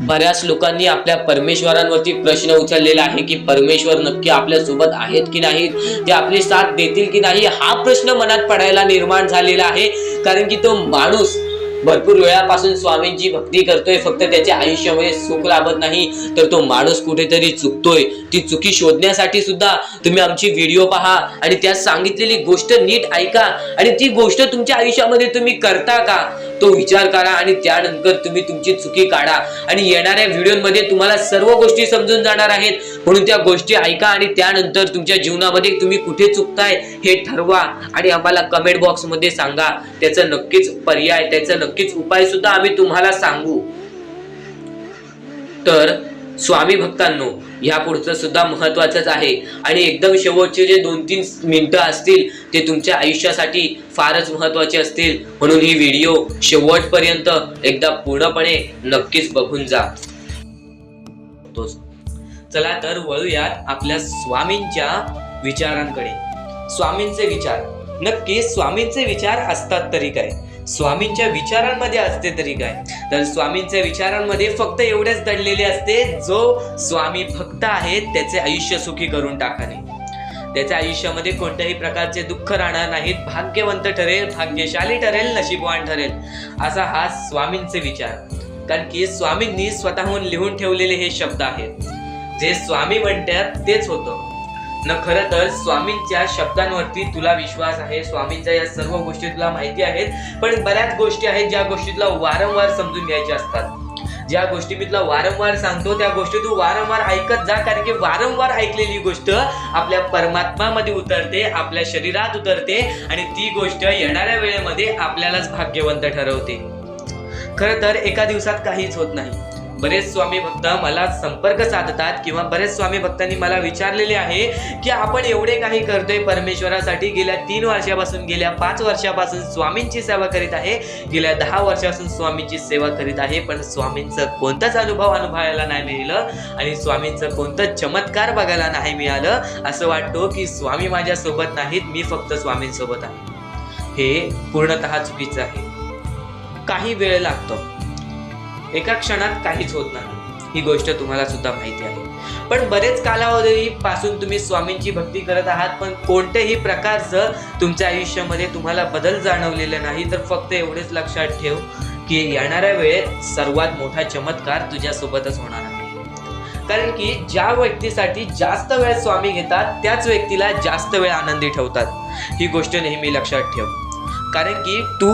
बऱ्याच लोकांनी आपल्या परमेश्वरांवरती प्रश्न उचललेला आहे की परमेश्वर नक्की आपल्या सोबत आहेत की नाहीत, ते आपली साथ देतील की नाही, हा प्रश्न मनात पडायला निर्माण झालेला आहे. कारण की तो माणूस भरपूर वेळापासून स्वामींची भक्ती करतोय, फक्त त्याच्या आयुष्यामध्ये सुख लाभत नाही, तर तो माणूस कुठेतरी चुकतोय. ती चुकी शोधण्यासाठी सुद्धा तुम्ही आमची व्हिडिओ पहा आणि त्यात सांगितलेली गोष्ट नीट ऐका आणि ती गोष्ट तुमच्या आयुष्यामध्ये तुम्ही करता का तो विचार करा आणि त्यानंतर तुम्ही तुमची चुकी काढा. आणि येणाऱ्या व्हिडिओमध्ये तुम्हाला सर्व गोष्टी समजून जाणार आहेत. म्हणून त्या गोष्टी ऐका आणि त्यानंतर तुमच्या जीवनामध्ये तुम्ही कुठे चुकताय हे ठरवा आणि आम्हाला कमेंट बॉक्स मध्ये सांगा. त्याचं नक्कीच पर्याय, त्याचं नक्कीच उपाय सुद्धा आम्ही तुम्हाला सांगू. तर स्वामी भक्तांनो, या पुढचं सुद्धा महत्वाचंच आहे आणि एकदम शेवटचे जे 2-3 मिनिटं असतील ते तुमच्या आयुष्यासाठी फारच महत्वाचे असतील. म्हणून ही व्हिडिओ शेवटपर्यंत एकदा पूर्णपणे नक्कीच बघून जा. चला तर वळूयात आपल्या स्वामींच्या विचारांकडे. स्वामींचे विचार, नक्की स्वामींचे विचार असतात तरी काय, स्वामींच्या विचारांमध्ये असते तरी काय, तर स्वामींच्या विचारांमध्ये फक्त एवढेच दडलेले असते, जो स्वामी भक्त आहेत त्याचे आयुष्य सुखी करून टाकाने. त्याच्या आयुष्यामध्ये कोणत्याही प्रकारचे दुःख राहणार नाहीत. भाग्यवंत ठरेल, भाग्यशाली ठरेल, नशीबवान ठरेल, असा हा स्वामींचे विचार. कारण की स्वामींनी स्वतःहून लिहून ठेवलेले हे शब्द आहेत. जे स्वामी म्हणतात तेच होतं. न खरं तर स्वामींच्या शब्दांवरती तुला विश्वास आहे, स्वामींच्या या सर्व गोष्टी तुला माहिती आहेत, पण बऱ्याच गोष्टी आहेत ज्या गोष्टी तुला वारंवार समजून घ्यायच्या असतात. ज्या गोष्टी मी तुला वारंवार सांगतो त्या गोष्टी तू वारंवार ऐकत जा, कारण की वारंवार ऐकलेली गोष्ट आपल्या परमात्म्यामध्ये उतरते, आपल्या शरीरात उतरते आणि ती गोष्ट येणाऱ्या वेळेमध्ये आपल्यालाच भाग्यवंत ठरवते. खरं तर एका दिवसात काहीच होत नाही. बरेच स्वामी भक्त मला संपर्क साधतात किंवा बरेच स्वामी भक्तांनी मला विचारलेले आहे की आपण एवढे काही करतोय परमेश्वरासाठी, गेल्या 3 वर्षापासून, गेल्या 5 वर्षापासून स्वामींची सेवा करीत आहे, गेल्या 10 वर्षापासून स्वामींची सेवा करीत आहे, पण स्वामींचं कोणताच अनुभवायला नाही मिळालं आणि स्वामींचं कोणतं चमत्कार बघायला नाही मिळालं. असं वाटतं की स्वामी माझ्या सोबत नाहीत, मी फक्त स्वामींसोबत आहे. हे पूर्णतः चुकीचं आहे. काही वेळ लागतो, एका क्षणात काहीच होत नाही, ही गोष्ट तुम्हाला सुद्धा माहिती आहे. पण बरेच कालावधीपासून तुम्ही स्वामींची भक्ती करत आहात, पण कोणत्याही प्रकारचं तुमच्या आयुष्यामध्ये तुम्हाला बदल जाणवलेला नाही. तर फक्त एवढेच लक्षात ठेव की येणाऱ्या वेळेत सर्वात मोठा चमत्कार तुझ्यासोबतच होणार आहे. कारण की ज्या व्यक्तीसाठी जास्त वेळ स्वामी घेतात त्याच व्यक्तीला जास्त वेळ आनंदी ठेवतात. ही गोष्ट नेहमी लक्षात ठेव, कारण की तू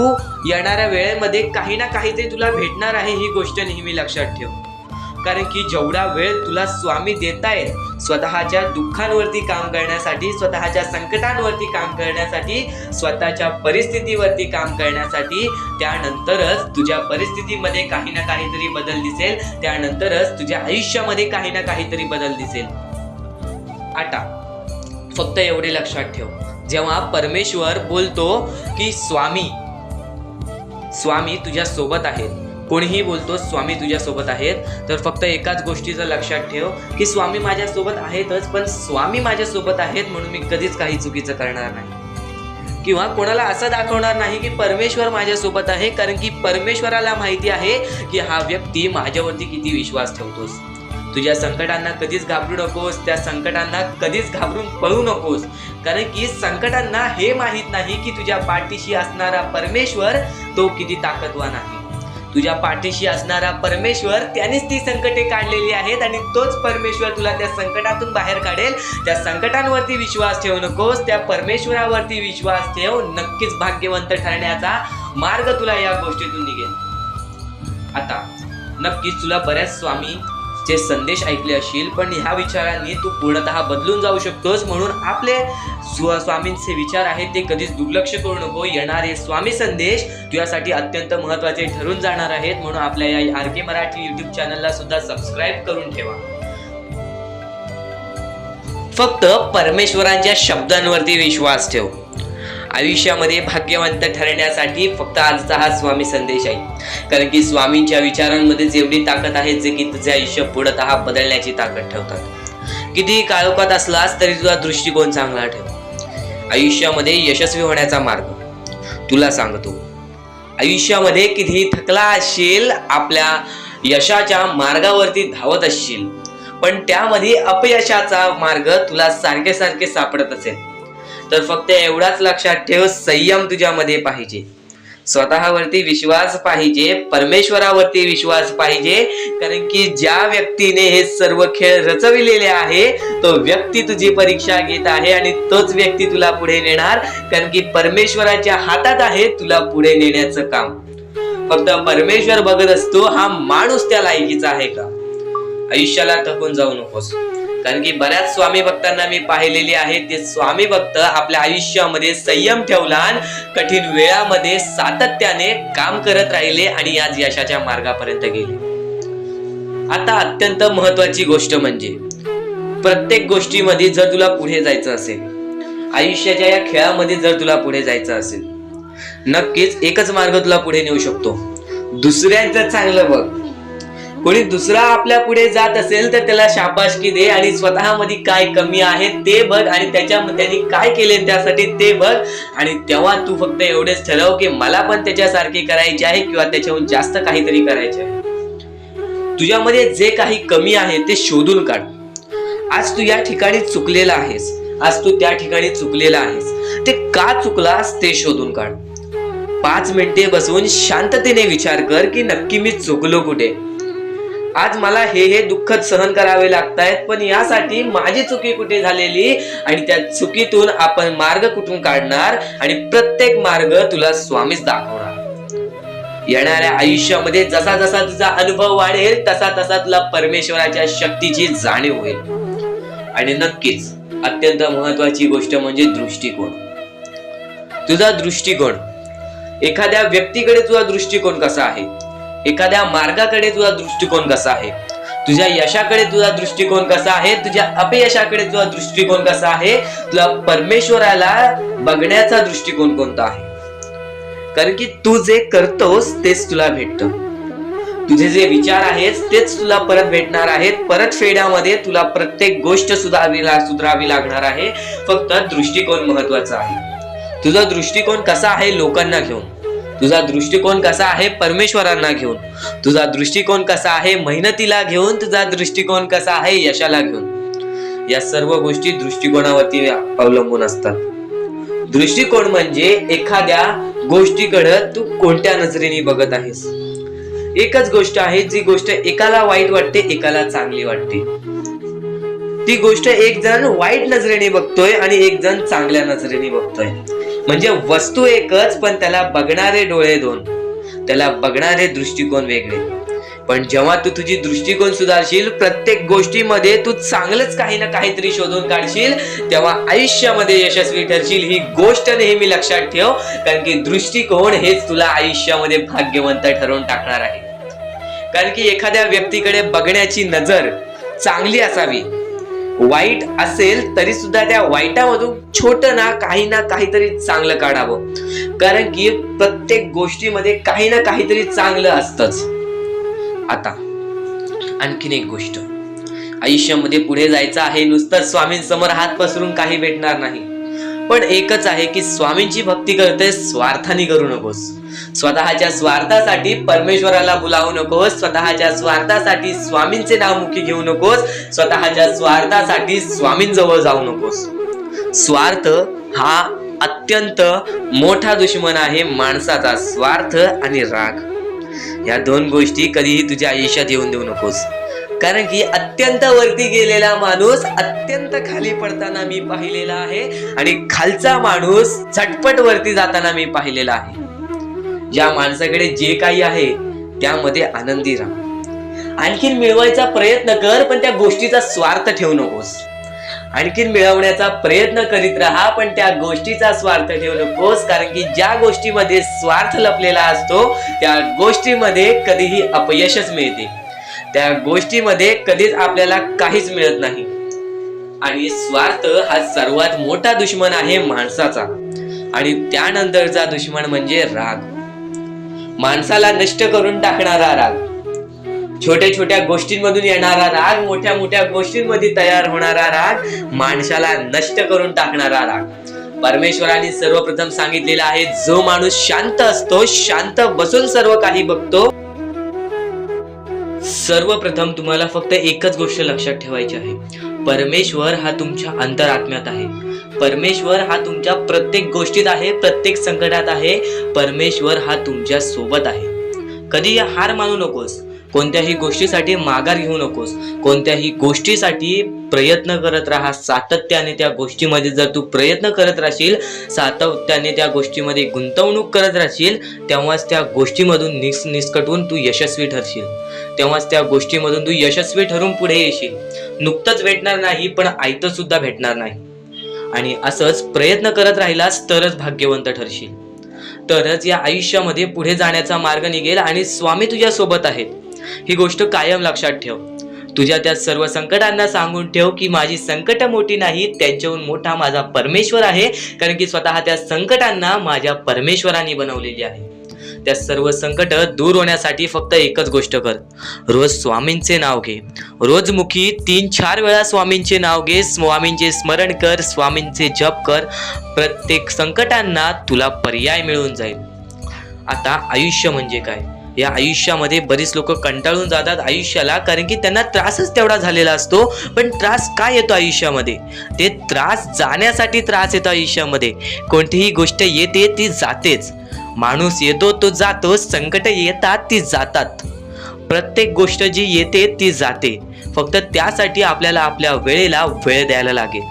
येणाऱ्या वेळेमध्ये काही ना काहीतरी तुला भेटणार आहे, ही गोष्ट नेहमी लक्षात ठेव. कारण की जेवढा वेळ तुला स्वामी देतायत स्वतःच्या दुःखांवरती काम करण्यासाठी, स्वतःच्या संकटांवरती काम करण्यासाठी, स्वतःच्या परिस्थितीवरती काम करण्यासाठी, त्यानंतरच तुझ्या परिस्थितीमध्ये काही ना काहीतरी बदल दिसेल, त्यानंतरच तुझ्या आयुष्यामध्ये काही ना काहीतरी बदल दिसेल. आता फक्त एवढे लक्षात ठेव, जेव्हा परमेश्वर बोलतो की स्वामी तुझ्या सोबत आहेत, कोणीही बोलतो स्वामी तुझ्या सोबत आहेत, तर फक्त एकाच गोष्टीचं लक्षात ठेव की स्वामी माझ्या सोबत आहेतच, पण स्वामी माझ्या सोबत आहेत म्हणून मी कधीच काही चुकीचं करणार नाही किंवा कोणाला असं दाखवणार नाही की परमेश्वर माझ्या सोबत आहे, कारण की परमेश्वराला माहिती आहे की हा व्यक्ती माझ्यावरती किती विश्वास ठेवतोस. तुझ्या संकटांना कधीच घाबरू नकोस, त्या संकटांना कधीच घाबरून पळू नकोस, कारण की संकटांना हे माहित नाही की तुझ्या पाठीशी असणारा परमेश्वर तो किती ताकदवान आहे. तुझ्या पाठीशी असणारा परमेश्वर त्यानेच ती संकटे काढलेली आहेत आणि तोच परमेश्वर तुला त्या संकटातून बाहेर काढेल. त्या संकटांवरती विश्वास ठेवू नकोस, त्या परमेश्वरावरती विश्वास ठेव. नक्कीच भाग्यवंत ठरण्याचा मार्ग तुला या गोष्टीतून निघेल. आता नक्कीच तुला बऱ्याच स्वामी चे संदेश ऐकले असतील, पण ह्या विचारांनी तू पूर्णतः बदलून जाऊ शकतोस. म्हणून आपले स्वामींचे विचार आहेत ते कधीच दुर्लक्ष करू नको. येणारे स्वामी संदेश तुझ्यासाठी अत्यंत महत्त्वाचे ठरून जाणार आहेत. म्हणून आपल्या या RK मराठी YouTube चॅनलला सुद्धा सबस्क्राईब करून ठेवा. फक्त परमेश्वरांच्या शब्दांवरती विश्वास ठेव. आयुष्यामध्ये भाग्यवंत ठरण्यासाठी फक्त आजचा हा स्वामी संदेश आहे, कारण की स्वामींच्या विचारांमध्येच एवढी ताकद आहे जे की तुझे आयुष्य पूर्णतः बदलण्याची ताकद ठेवतात. कितीही काळोखात असलास तरी तुझा दृष्टिकोन चांगला ठेव. आयुष्यामध्ये यशस्वी होण्याचा मार्ग तुला सांगतो. आयुष्यामध्ये कितीही थकला असशील, आपल्या यशाच्या मार्गावरती धावत असशील, पण त्यामध्ये अपयशाचा मार्ग तुला सारखे सारखे सापडत असेल, तर फक्त एवढाच लक्षात ठेव, संयम तुझ्यामध्ये पाहिजे, स्वतःवरती विश्वास पाहिजे, परमेश्वरावरती विश्वास पाहिजे. कारण की ज्या व्यक्तीने हे सर्व खेळ रचविलेले आहे तो व्यक्ती तुझी परीक्षा घेत आहे आणि तोच व्यक्ती तुला पुढे नेणार, कारण की परमेश्वराच्या हातात आहे तुला पुढे नेण्याचं काम. फक्त परमेश्वर बघत असतो हा माणूस त्या लायकीचा आहे का. आयुष्याला थकून जाऊ नकोस, कारण की बऱ्याच स्वामी भक्तांना मी पाहिलेले आहे, ते स्वामी भक्त आपल्या आयुष्यामध्ये संयम ठेवला, कठीण वेळामध्ये सातत्याने काम करत राहिले आणि आज यशाच्या मार्गापर्यंत गेले. आता अत्यंत महत्वाची गोष्ट म्हणजे प्रत्येक गोष्टीमध्ये जर तुला पुढे जायचं असेल, आयुष्याच्या या खेळामध्ये जर तुला पुढे जायचं असेल, नक्कीच एकच मार्ग तुला पुढे नेऊ शकतो. दुसऱ्यांचं चांगलं बघ. कोणी दुसरा आपल्या पुढे जात असेल तर त्याला शाबासकी दे आणि स्वतःमध्ये काय कमी आहे ते बघ आणि त्यांनी काय केले त्यासाठी ते बघ, आणि तेव्हा तू फक्त एवढेच ठरव की मला पण त्याच्यासारखे करायचे आहे किंवा त्याच्याहून जास्त काहीतरी करायचे आहे. तुझ्यामध्ये जे काही कमी आहे ते शोधून काढ. आज तू या ठिकाणी चुकलेला आहेस, आज तू त्या ठिकाणी चुकलेला आहेस, ते का चुकलास ते शोधून काढ. 5 मिनिटे बसून शांततेने विचार कर की नक्की मी चुकलो कुठे. आज मला हे दुःख सहन करावे लागतायत, पण यासाठी माझी चुकी कुठे झालेली आणि त्या चुकीतून आपण मार्ग कुठून काढणार आणि प्रत्येक मार्ग तुला स्वामीच दाखवणार. येणाऱ्या आयुष्यामध्ये जसा जसा तुझा अनुभव वाढेल तसा तसा तुला परमेश्वराच्या शक्तीची जाणीव होईल. आणि नक्कीच अत्यंत महत्वाची गोष्ट म्हणजे दृष्टिकोन. तुझा दृष्टिकोन, एखाद्या व्यक्तीकडे तुझा दृष्टिकोन कसा आहे, एखाद्या मार्गाकडे तुझा दृष्टिकोन कसा आहे, तुझ्या यशाकडे तुझा दृष्टिकोन कसा आहे, तुझ्या अपयशाकडे तुझा दृष्टिकोन कसा आहे, तुला परमेश्वराला बघण्याचा दृष्टिकोन कोणता आहे. कारण की तू जे करतोस तेच तुला भेटतं. तुझे जे विचार आहेत तेच तुला परत भेटणार आहेत. परत फेड्यामध्ये तुला प्रत्येक गोष्ट सुधारावी लागणार आहे. फक्त दृष्टिकोन महत्वाचा आहे. तुझा दृष्टिकोन कसा आहे लोकांना घेऊन, तुझा दृष्टिकोन कसा आहे परमेश्वरांना घेऊन, तुझा दृष्टिकोन कसा आहे मेहनतीला घेऊन, तुझा दृष्टिकोन कसा आहे यशाला घेऊन. या सर्व गोष्टी दृष्टिकोनावरती अवलंबून असतात. दृष्टिकोन म्हणजे एखाद्या गोष्टीकडे तू कोणत्या नजरेने बघत आहेस. एकच गोष्ट आहे, जी गोष्ट एकाला वाईट वाटते एकाला चांगली वाटते. ती गोष्ट एक जण वाईट नजरेने बघतोय आणि एक जण चांगल्या नजरेने बघतोय. म्हणजे वस्तू एकच, पण त्याला बघणारे डोळे दोन, त्याला बघणारे दृष्टिकोन वेगळे. पण जेव्हा तू तुझी दृष्टिकोन सुधारशील, प्रत्येक गोष्टीमध्ये तू चांगलंच काही ना काहीतरी शोधून काढशील, तेव्हा आयुष्यामध्ये यशस्वी ठरशील. ही गोष्ट नेहमी लक्षात ठेव, कारण की दृष्टिकोन हेच तुला आयुष्यामध्ये भाग्यवंत ठरवून टाकणार आहे. कारण की एखाद्या व्यक्तीकडे बघण्याची नजर चांगली असावी. वाईट असेल तरी सुद्धा त्या वाईटामधून छोटं ना काहीतरी चांगलं काढावं. कारण की प्रत्येक गोष्टीमध्ये काही ना काहीतरी चांगलं असतंच. आता आणखीन एक गोष्ट, आयुष्यामध्ये पुढे जायचं आहे, नुसतं स्वामींसमोर हात पसरून काही भेटणार नाही. पण एकच आहे की स्वामींची भक्ती करते, स्वार्थाने करू नकोस. स्वतःच्या स्वार्थासाठी परमेश्वराला बोलावू नकोस. स्वतःच्या स्वार्थासाठी स्वामींचे नाव मुखी घेऊ नकोस. स्वतःच्या स्वार्थासाठी स्वामींजवळ जाऊ नकोस. स्वार्थ हा अत्यंत मोठा दुश्मन आहे माणसाचा. स्वार्थ आणि राग या दोन गोष्टी कधीही तुझ्या आयुष्यात येऊन देऊ नकोस. कारण की अत्यंत वरती गेलेला माणूस अत्यंत खाली पडताना मी पाहिलेला आहे आणि खालचा माणूस झटपट वरती जाताना मी पाहिलेला आहे. ज्या माणसाकडे जे काही आहे त्यामध्ये आनंदी राहा. आणखीन मिळवायचा प्रयत्न कर, पण त्या गोष्टीचा स्वार्थ ठेवू नकोस. आणखीन मिळवण्याचा प्रयत्न करीत राहा, पण त्या गोष्टीचा स्वार्थ ठेवू नकोस. कारण की ज्या गोष्टीमध्ये स्वार्थ लपलेला असतो त्या गोष्टीमध्ये कधीही अपयशच मिळते. त्या गोष्टीमध्ये कधीच आपल्याला काहीच मिळत नाही. आणि स्वार्थ हा सर्वात मोठा दुश्मन आहे माणसाचा. आणि त्यानंतरचा दुश्मन म्हणजे राग. माणसाला नष्ट करून टाकणारा राग, छोट्या छोट्या गोष्टींमधून येणारा राग, मोठ्या मोठ्या गोष्टींमध्ये तयार होणारा राग, माणसाला नष्ट करून टाकणारा राग. परमेश्वराने सर्वप्रथम सांगितलेला आहे, जो माणूस शांत असतो, शांत बसून सर्व काही बघतो. सर्वप्रथम तुम्हाला फक्त एकच गोष्ट लक्षात ठेवायची आहे, परमेश्वर हा तुमच्या अंतरात्म्यात आहे. परमेश्वर हा तुमच्या प्रत्येक गोष्टीत आहे, प्रत्येक संकटात आहे. परमेश्वर हा तुमच्या सोबत आहे. कधी हार मानू नकोस. कोणत्याही गोष्टीसाठी माघार घेऊ नकोस. कोणत्याही गोष्टीसाठी प्रयत्न करत राहा. सातत्याने त्या गोष्टीमध्ये जर तू प्रयत्न करत राहशील, सातत्याने त्या गोष्टीमध्ये गुंतवणूक करत राहशील, तेव्हाच त्या गोष्टीमधून निसकटून तू यशस्वी ठरशील. तेव्हाच त्या गोष्टीमधून तू यशस्वी ठरून पुढे येशील. नुकतंच भेटणार नाही, पण आयतं सुद्धा भेटणार नाही. आणि असंच प्रयत्न करत राहिलास तरच भाग्यवंत ठरशील. तरच या आयुष्यामध्ये पुढे जाण्याचा मार्ग निघेल आणि स्वामी तुझ्या सोबत आहेत. ही गोष्ट कायम लक्षात ठेव. तुझ्या त्या सर्व संकटांना सांगून ठेव की माझी संकट मोठी नाही, त्यांच्याहून मोठा माझा परमेश्वर आहे. कारण की स्वतः त्या संकटांना माझ्या परमेश्वराने बनवलेली आहे. त्या सर्व संकट दूर होण्यासाठी फक्त एकच गोष्ट कर, रोज स्वामींचे नाव घे. रोज मुखी 3-4 वेळा स्वामींचे नाव घे. स्वामींचे स्मरण कर, स्वामींचे जप कर. प्रत्येक संकटांना तुला पर्याय मिळून जाईल. आता आयुष्य म्हणजे काय? या आयुष्यामध्ये बरीच लोक कंटाळून जातात आयुष्याला, कारण की त्यांना त्रासच तेवढा झालेला असतो. पण त्रास काय येतो आयुष्यामध्ये? ते त्रास जाण्यासाठी त्रास येतो आयुष्यामध्ये. कोणतीही गोष्ट येते ती जातेच. माणूस येतो तो जातो, संकट येतात ती जातात. प्रत्येक गोष्ट जी येते ती जाते, फक्त त्यासाठी आपल्याला आपल्या वेळेला वेळ द्यायला लागेल.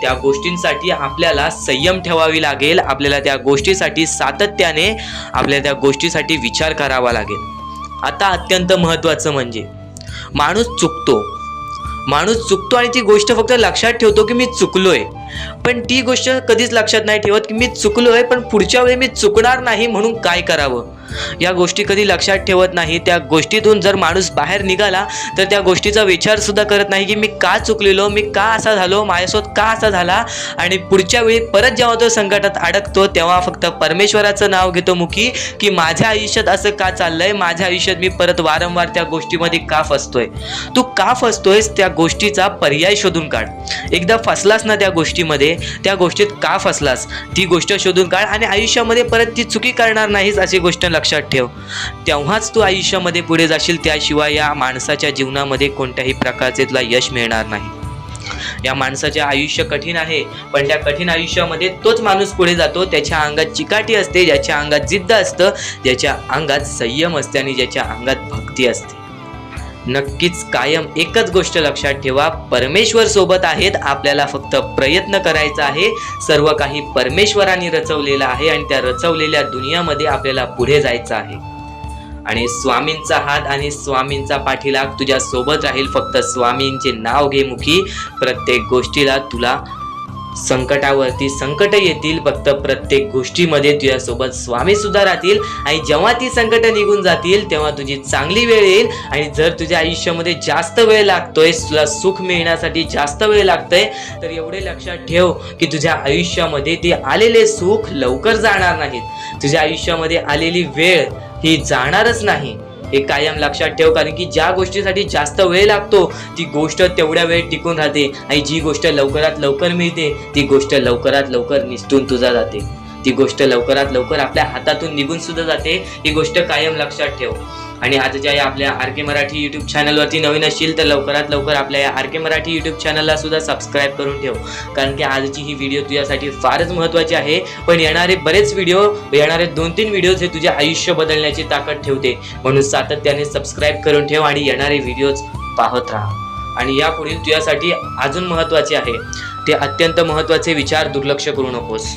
त्या गोष्टींसाठी आपल्याला संयम ठेवावी लागेल. आपल्याला त्या गोष्टीसाठी सातत्याने आपल्याला त्या गोष्टीसाठी विचार करावा लागेल. आता अत्यंत महत्त्वाचं म्हणजे माणूस चुकतो आणि ती गोष्ट फक्त लक्षात ठेवतो की मी चुकलोय, पण ती गोष्ट कधीच लक्षात नाही ठेवत की मी चुकलोय पण पुढच्या वेळी मी चुकणार नाही म्हणून काय करावं. या गोष्टी कधी लक्षात ठेवत नाही. त्या गोष्टीतून जर माणूस बाहेर निघाला तर त्या गोष्टीचा विचार सुद्धा करत नाही की मी का चुकलेलो, मी का असा झालो, माझ्यासोबत का असा झाला. आणि पुढच्या वेळी परत जेव्हा तो संकटात अडकतो तेव्हा फक्त परमेश्वराचं नाव घेतो मुखी की माझ्या आयुष्यात असं का चाललंय, माझ्या आयुष्यात मी परत वारंवार त्या गोष्टीमध्ये का फसतोय. तू का फसतोयस त्या गोष्टीचा पर्याय शोधून काढ. एकदा फसलास ना त्या गोष्टीमध्ये, त्या गोष्टीत का फसलास ती गोष्ट शोधून काढ आणि आयुष्यामध्ये परत ती चुकी करणार नाहीस अशी गोष्ट लक्षात ठेव. तेव्हाच तू आयुष्यामध्ये पुढे जाशील. त्याशिवाय या माणसाच्या जीवनामध्ये कोणत्याही प्रकारचे तुला यश मिळणार नाही. या माणसाचे आयुष्य कठीण आहे, पण त्या कठीण आयुष्यामध्ये तोच माणूस पुढे जातो त्याच्या अंगात चिकाटी असते, ज्याच्या अंगात जिद्द असतं, ज्याच्या अंगात संयम असते आणि ज्याच्या अंगात भक्ती असते. नक्कीच कायम एकच गोष्ट लक्षात ठेवा, परमेश्वर सोबत आहेत. आपल्याला फक्त प्रयत्न करायचा आहे. सर्व काही परमेश्वराने रचवलेलं आहे आणि त्या रचवलेल्या दुनियामध्ये आपल्याला पुढे जायचं आहे. आणि स्वामींचा हात आणि स्वामींचा पाठीलाग तुझ्या सोबत राहील. फक्त स्वामींचे नाव घे मुखी. प्रत्येक गोष्टीला तुला संकटावरती संकट येतील, फक्त प्रत्येक गोष्टीमध्ये तुझ्यासोबत स्वामी सुद्धा राहतील. आणि जेव्हा ती संकट निघून जातील तेव्हा तुझी चांगली वेळ येईल. आणि जर तुझ्या आयुष्यामध्ये जास्त वेळ लागतोय, तुला सुख मिळण्यासाठी जास्त वेळ लागतोय, तर एवढे लक्षात ठेव की तुझ्या आयुष्यामध्ये ते आलेले सुख लवकर जाणार नाहीत. तुझ्या आयुष्यामध्ये आलेली वेळ ही जाणारच नाही, हे कायम लक्षात ठेव. कारण की ज्या गोष्टीसाठी जास्त वेळ लागतो ती गोष्ट तेवढ्या वेळ टिकून राहते आणि जी गोष्ट लवकरात लवकर मिळते ती गोष्ट लवकरात लवकर निसटून तुझा जाते. ती गोष्ट लवकरात लवकर आपल्या हातातून निघून सुद्धा जाते. ही गोष्ट कायम लक्षात ठेव. आणि आजच्या या आपल्या RK मराठी यूट्यूब चॅनलवरती नवीन असशील तर लवकरात लवकर आपल्या या RK मराठी यूट्यूब चॅनलला सुद्धा सबस्क्राईब करून ठेव. कारण की आजची ही व्हिडिओ तुझ्यासाठी फारच महत्त्वाची आहे. पण येणारे बरेच व्हिडिओ, येणारे 2-3 व्हिडिओज हे तुझे आयुष्य बदलण्याची ताकद ठेवते. म्हणून सातत्याने सबस्क्राईब करून ठेव आणि येणारे व्हिडिओज पाहत राहा. आणि यापुढील तुझ्यासाठी अजून महत्त्वाचे आहे ते अत्यंत महत्त्वाचे विचार दुर्लक्ष करू नकोस.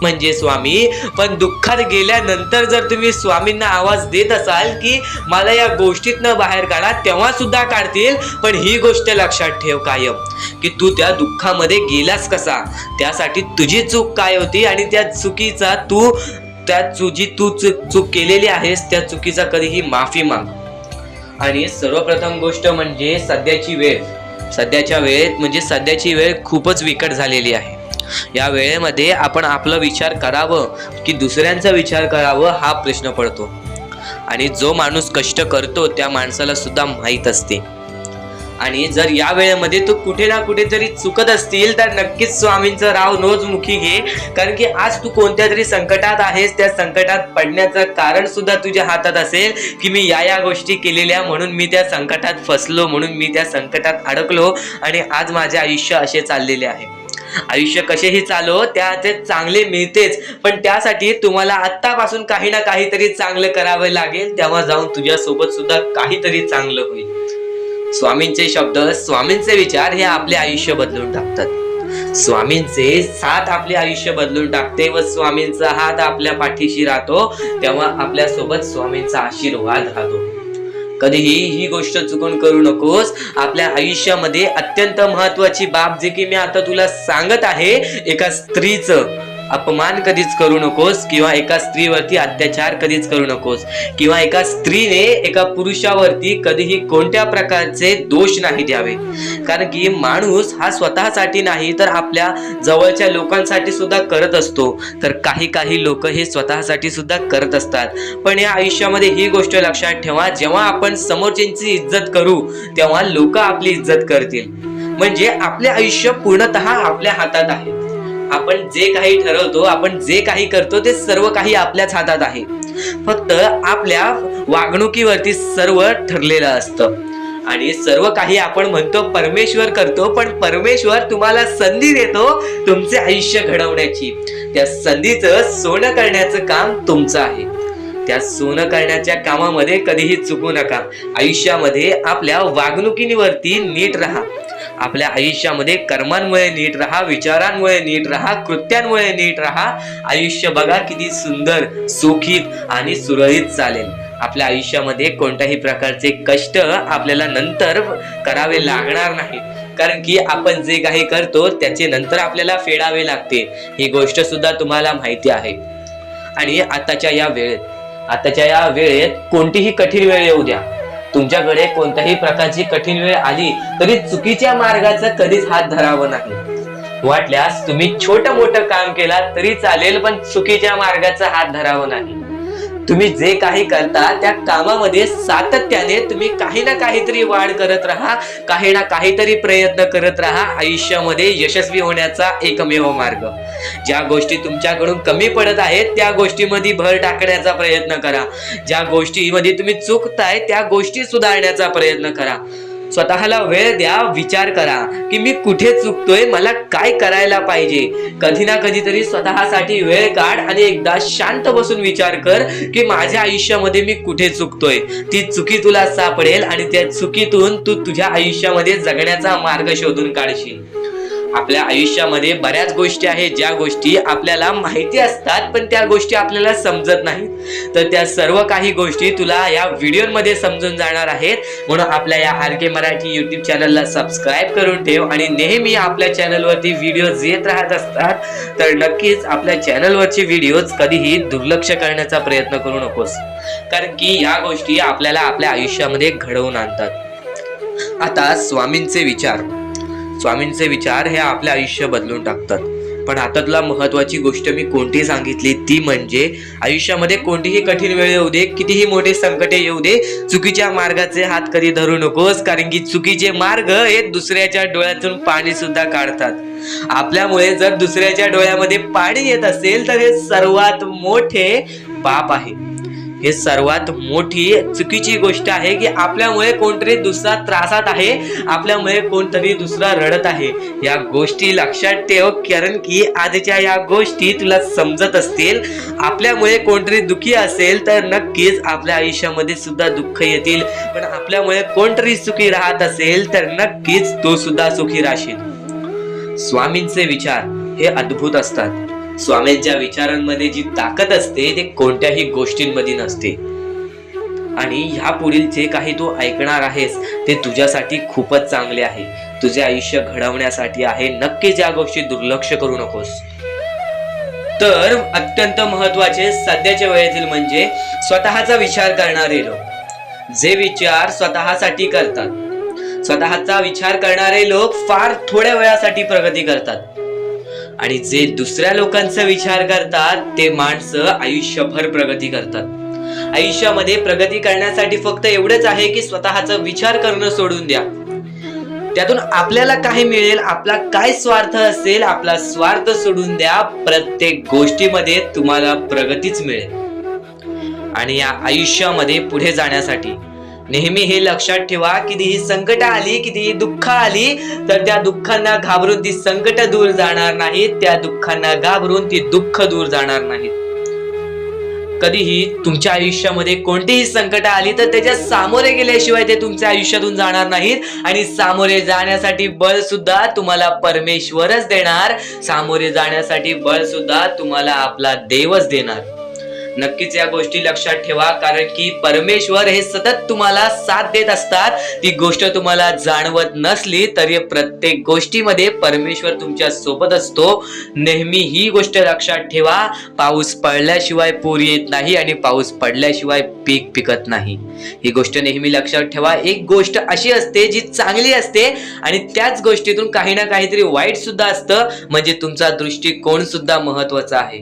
म्हणजे स्वामी, पण दुःखात गेल्यानंतर जर तुम्ही स्वामींना आवाज देत असाल की मला या गोष्टीतनं बाहेर काढा, तेव्हा सुद्धा काढतील. पण ही गोष्ट लक्षात ठेव कायम की तू त्या दुःखामध्ये गेलास कसा, त्यासाठी तुझी चूक काय होती आणि त्या चुकीचा तू चूक केलेली आहेस त्या चुकीचा कधीही माफी माग. आणि सर्वप्रथम गोष्ट म्हणजे सध्याची वेळ खूपच विकट झालेली आहे. या वेळेमध्ये आपण आपला विचार करावं की दुसऱ्यांचा विचार करावं हा प्रश्न पडतो. आणि जो माणूस कष्ट करतो त्या माणसाला सुद्धा माहीत असते. आणि जर या वेळेमध्ये तू कुठे ना कुठेतरी चुकत असतील तर नक्कीच स्वामींचं राव रोजमुखी घे. कारण की आज तू कोणत्या तरी संकटात आहेस, त्या संकटात पडण्याचं कारण सुद्धा तुझ्या हातात असेल की मी या गोष्टी केलेल्या म्हणून मी त्या संकटात फसलो, म्हणून मी त्या संकटात अडकलो आणि आज माझे आयुष्य असे चाललेले आहे. आयुष्य कसेही चालो त्याचे चांगले मिळतेच, पण त्यासाठी तुम्हाला आत्तापासून काही ना काहीतरी चांगलं करावं लागेल. तेव्हा जाऊन तुझ्या सोबत सुद्धा काहीतरी चांगलं होईल. स्वामींचे शब्द, स्वामींचे विचार हे आपले आयुष्य बदलून टाकतात. स्वामींचे साथ आपले आयुष्य बदलून टाकते व स्वामींचा हात आपल्या पाठीशी राहतो तेव्हा आपल्या सोबत स्वामींचा आशीर्वाद राहतो. कधीही ही गोष्ट चुकून करू नकोस. आपल्या आयुष्यामध्ये अत्यंत महत्वाची बाब जे की मी आता तुला सांगत आहे, एका स्त्रीचं अपमान कधीच करू नकोस किंवा एका स्त्रीवरती अत्याचार कधीच करू नकोस किंवा एका स्त्रीने एका पुरुषावरती कधीही कोणत्या प्रकारचे दोष नाही द्यावे. कारण की माणूस हा स्वतःसाठी नाही तर आपल्या जवळच्या लोकांसाठी सुद्धा करत असतो. तर काही लोक हे स्वतःसाठी सुद्धा करत असतात. पण या आयुष्यामध्ये ही गोष्ट लक्षात ठेवा, जेव्हा आपण समोरच्यांची इज्जत करू तेव्हा लोक आपली इज्जत करतील. म्हणजे आपले आयुष्य पूर्णतः आपल्या हातात आहे. आपण जे काही ठरवतो, आपण जे काही करतो ते सर्व काही आपल्याच हातात आहे. फक्त आपल्या वागणुकीवरती सर्व ठरलेलं असतं. आणि सर्व काही आपण म्हणतो परमेश्वर करतो, पण परमेश्वर तुम्हाला संधी देतो तुमचे आयुष्य घडवण्याची. त्या संधीचं सोनं करण्याचं काम तुमचं आहे. त्या सोनं करण्याच्या कामामध्ये कधीही चुकू नका. आयुष्यामध्ये आपल्या वागणुकीवरती नीट राहा. आपल्या आयुष्यामध्ये कर्मांमुळे नीट राहा, विचारांमुळे नीट राहा, कृत्यांमुळे नीट राहा. आयुष्य बघा किती सुंदर, सुखीत आणि सुरळीत चालेल. आपल्या आयुष्यामध्ये कोणत्याही प्रकारचे कष्ट आपल्याला नंतर करावे लागणार नाही, कारण की आपण जे काही करतो त्याचे नंतर आपल्याला फेडावे लागते. ही गोष्ट सुद्धा तुम्हाला माहिती आहे. आणि आताच्या या वेळेत कोणतीही कठीण वेळ येऊ द्या, तुमच्याकडे कोणत्याही प्रकारची कठीण वेळ आली तरी चुकीच्या मार्गाचा कधीच हात धरावा नाही. वाटल्यास तुम्ही छोटं मोठं काम केला तरी चालेल, पण चुकीच्या मार्गाचा हात धरावा नाही. तुम्ही जे काही करता त्या कामामध्ये सातत्याने तुम्ही काही ना काहीतरी वाढ करत राहा, काही ना काहीतरी प्रयत्न करत राहा. आयुष्यामध्ये यशस्वी होण्याचा एकमेव मार्ग. ज्या गोष्टी तुमच्याकडून कमी पडत आहेत त्या गोष्टीमध्ये भर टाकण्याचा प्रयत्न करा. ज्या गोष्टीमध्ये तुम्ही चुकताय त्या गोष्टी सुधारण्याचा प्रयत्न करा. स्वतःला वेळ द्या, विचार करा की मी कुठे चुकतोय, मला काय करायला पाहिजे. कधी ना कधीतरी स्वतःसाठी वेळ काढ आणि एकदा शांत बसून विचार कर की माझ्या आयुष्यामध्ये मी कुठे चुकतोय. ती चुकी तुला सापडेल आणि त्या चुकीतून तू तुझ्या आयुष्यामध्ये जगण्याचा मार्ग शोधून काढशील. आपल्या आयुष्यामध्ये बऱ्याच गोष्टी आहेत ज्या गोष्टी आपल्याला माहिती असतात पण त्या गोष्टी आपल्याला समजत नाहीत. तर त्या सर्व काही गोष्टी तुला या व्हिडिओमध्ये समजून जाणार आहेत. म्हणून आपल्या या RK मराठी YouTube चॅनलला सबस्क्राईब करून ठेव आणि नेहमी आपल्या चॅनलवरती व्हिडिओज येत राहत असतात. तर नक्कीच आपल्या चॅनलवरचे व्हिडिओज कधीही दुर्लक्ष करण्याचा प्रयत्न करू नकोस, कारण की या गोष्टी आपल्याला आपल्या आयुष्यामध्ये घडवून आणतात. आता स्वामींचे विचार हे आपले आयुष्य बदलून टाकतात. पण आता तुला महत्वाची गोष्ट मी कोणती सांगितली ती म्हणजे आयुष्यामध्ये कोणतीही कठीण वेळ येऊ दे, कितीही मोठे संकटे येऊ दे, चुकीच्या मार्गाचे हात कधी धरू नकोस, कारण की चुकीचे मार्ग हे दुसऱ्याच्या डोळ्यातून पाणी सुद्धा काढतात. आपल्यामुळे जर दुसऱ्याच्या डोळ्यामध्ये पाणी येत असेल तर हे सर्वात मोठे पाप आहे. हे सर्वात मोठी चुकीची गोष्ट आहे की आपल्यामुळे कोणतरी दुसरा त्रासात आहे, आपल्यामुळे कोणतरी दुसरा रडत आहे. या गोष्टी लक्षात ठेव, कारण की आजच्या या गोष्टी तुला समजत असतील. आपल्यामुळे कोणतरी दुखी असेल तर नक्कीच आपल्या आयुष्यामध्ये सुद्धा दुःख येतील, पण आपल्यामुळे कोणतरी सुखी राहत असेल तर नक्कीच तो सुद्धा सुखी राहशील. स्वामींचे विचार हे अद्भुत असतात. स्वामींच्या विचारांमध्ये जी ताकद असते ते कोणत्याही गोष्टींमध्ये नसते. आणि ह्या पुढील जे काही तू ऐकणार आहेस ते तुझ्यासाठी खूपच चांगले आहे, तुझे आयुष्य घडवण्यासाठी आहे. नक्कीच या गोष्टी दुर्लक्ष करू नकोस. तर अत्यंत महत्वाचे सध्याच्या वेळेतील म्हणजे स्वतःचा विचार करणारे लोक. जे विचार स्वतःसाठी करतात, स्वतःचा विचार करणारे लोक फार थोड्या वेळासाठी प्रगती करतात, आणि जे दुसऱ्या लोकांचा विचार करतात ते माणसं आयुष्यभर प्रगती करतात. आयुष्यामध्ये प्रगती करण्यासाठी फक्त एवढंच आहे की स्वतःचा विचार करणं सोडून द्या. त्यातून आपल्याला काय मिळेल, आपला काय स्वार्थ असेल, आपला स्वार्थ सोडून द्या. प्रत्येक गोष्टीमध्ये तुम्हाला प्रगतीच मिळेल. आणि या आयुष्यामध्ये पुढे जाण्यासाठी नेहमी हे लक्षात ठेवा, कितीही संकट आली, कितीही दुःख आली तर त्या दुःखांना घाबरून ती संकट दूर जाणार नाहीत, त्या दुःखांना घाबरून ती दुःख दूर जाणार नाहीत. कधीही तुमच्या आयुष्यामध्ये कोणतीही संकट आली तर त्याच्या सामोरे गेल्याशिवाय ते तुमच्या आयुष्यातून जाणार नाहीत. आणि सामोरे जाण्यासाठी बळ सुद्धा तुम्हाला परमेश्वरच देणार, सामोरे जाण्यासाठी बळ सुद्धा तुम्हाला आपला देवच देणार. नक्कीच या गोष्टी लक्षात ठेवा, कारण की परमेश्वर हे सतत तुम्हाला साथ देत असतात. ती गोष्ट तुम्हाला जाणवत नसली तरी प्रत्येक गोष्टीमध्ये परमेश्वर तुमच्या सोबत असतो. नेहमी ही गोष्ट लक्षात ठेवा, पाऊस पडल्याशिवाय पूर येत नाही आणि पाऊस पडल्याशिवाय पीक पिकत नाही. ही गोष्ट नेहमी लक्षात ठेवा. एक गोष्ट अशी असते जी चांगली असते आणि त्याच गोष्टीतून काही ना काहीतरी वाईट सुद्धा असतं. म्हणजे तुमचा दृष्टिकोन सुद्धा महत्वाचा आहे,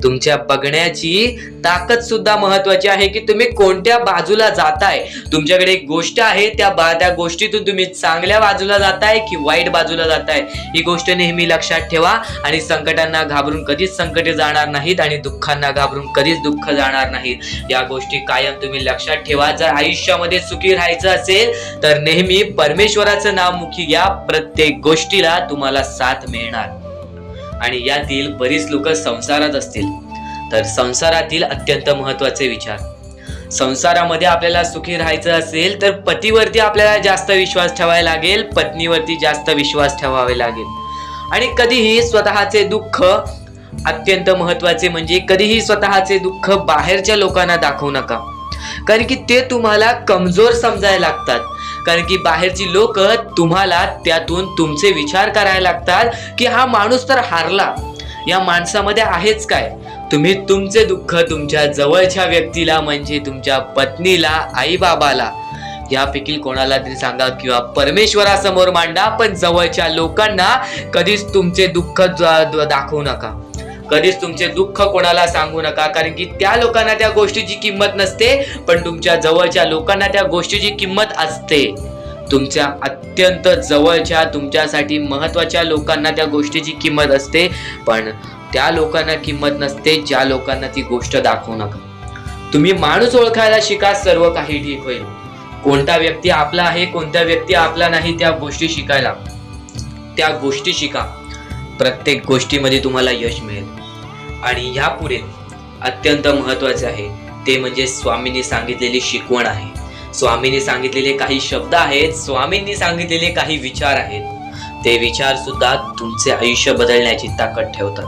तुमच्या बघण्याची ताकद सुद्धा महत्वाची आहे की तुम्ही कोणत्या बाजूला जाताय. तुमच्याकडे एक गोष्ट आहे, त्या गोष्टीतून तुम्ही चांगल्या बाजूला जाताय की वाईट बाजूला जाताय, ही गोष्ट नेहमी लक्षात ठेवा. आणि संकटांना घाबरून कधीच संकटे जाणार नाहीत आणि दुःखांना घाबरून कधीच दुःख जाणार नाहीत. या गोष्टी कायम तुम्ही लक्षात ठेवा. जर आयुष्यामध्ये सुखी राहायचं असेल तर नेहमी परमेश्वराचं नाव मुखी घ्या. प्रत्येक गोष्टीला तुम्हाला साथ मिळणार. आणि यातील बरीच लोक संसारात असतील तर संसारातील अत्यंत महत्वाचे विचार संसारामध्ये आपल्याला सुखी राहायचं असेल तर पतीवरती आपल्याला जास्त विश्वास ठेवायला लागेल, पत्नीवरती जास्त विश्वास ठेवावे लागेल. आणि कधीही स्वतःचे दुःख, अत्यंत महत्वाचे म्हणजे कधीही स्वतःचे दुःख बाहेरच्या लोकांना दाखवू नका, कारण की ते तुम्हाला कमजोर समजायला लागतात. कारण की बाहेरची लोक तुम्हाला त्यातून तुमचे विचार करायला लागतात की हा माणूस तर हारला, या माणसामध्ये आहेच काय. तुम्ही तुमचे दुःख तुमच्या जवळच्या व्यक्तीला म्हणजे तुमच्या पत्नीला, आई बाबाला, यापैकी कोणाला तरी सांगा किंवा परमेश्वरासमोर मांडा, पण जवळच्या लोकांना कधीच तुमचे दुःख दाखवू नका, कधीच तुमचे दुःख कोणाला सांगू नका. कारण की त्या लोकांना त्या गोष्टीची किंमत नसते, पण तुमच्या जवळच्या लोकांना त्या गोष्टीची किंमत असते. तुमच्या अत्यंत जवळच्या, तुमच्यासाठी महत्वाच्या लोकांना त्या गोष्टीची किंमत असते, पण त्या लोकांना किंमत नसते ज्या लोकांना ती गोष्ट दाखवू नका. तुम्ही माणूस ओळखायला शिका, सर्व काही ठीक होईल. कोणता व्यक्ती आपला आहे, कोणता व्यक्ती आपला नाही, त्या गोष्टी शिकायला, त्या गोष्टी शिका. प्रत्येक गोष्टीमध्ये तुम्हाला यश मिळेल. आणि यापुढे अत्यंत महत्वाचे आहे ते म्हणजे स्वामींनी सांगितलेली शिकवण आहे. स्वामींनी सांगितलेले काही शब्द आहेत, स्वामींनी सांगितलेले काही विचार आहेत. ते विचार सुद्धा तुमचे आयुष्य बदलण्याची ताकद ठेवतात.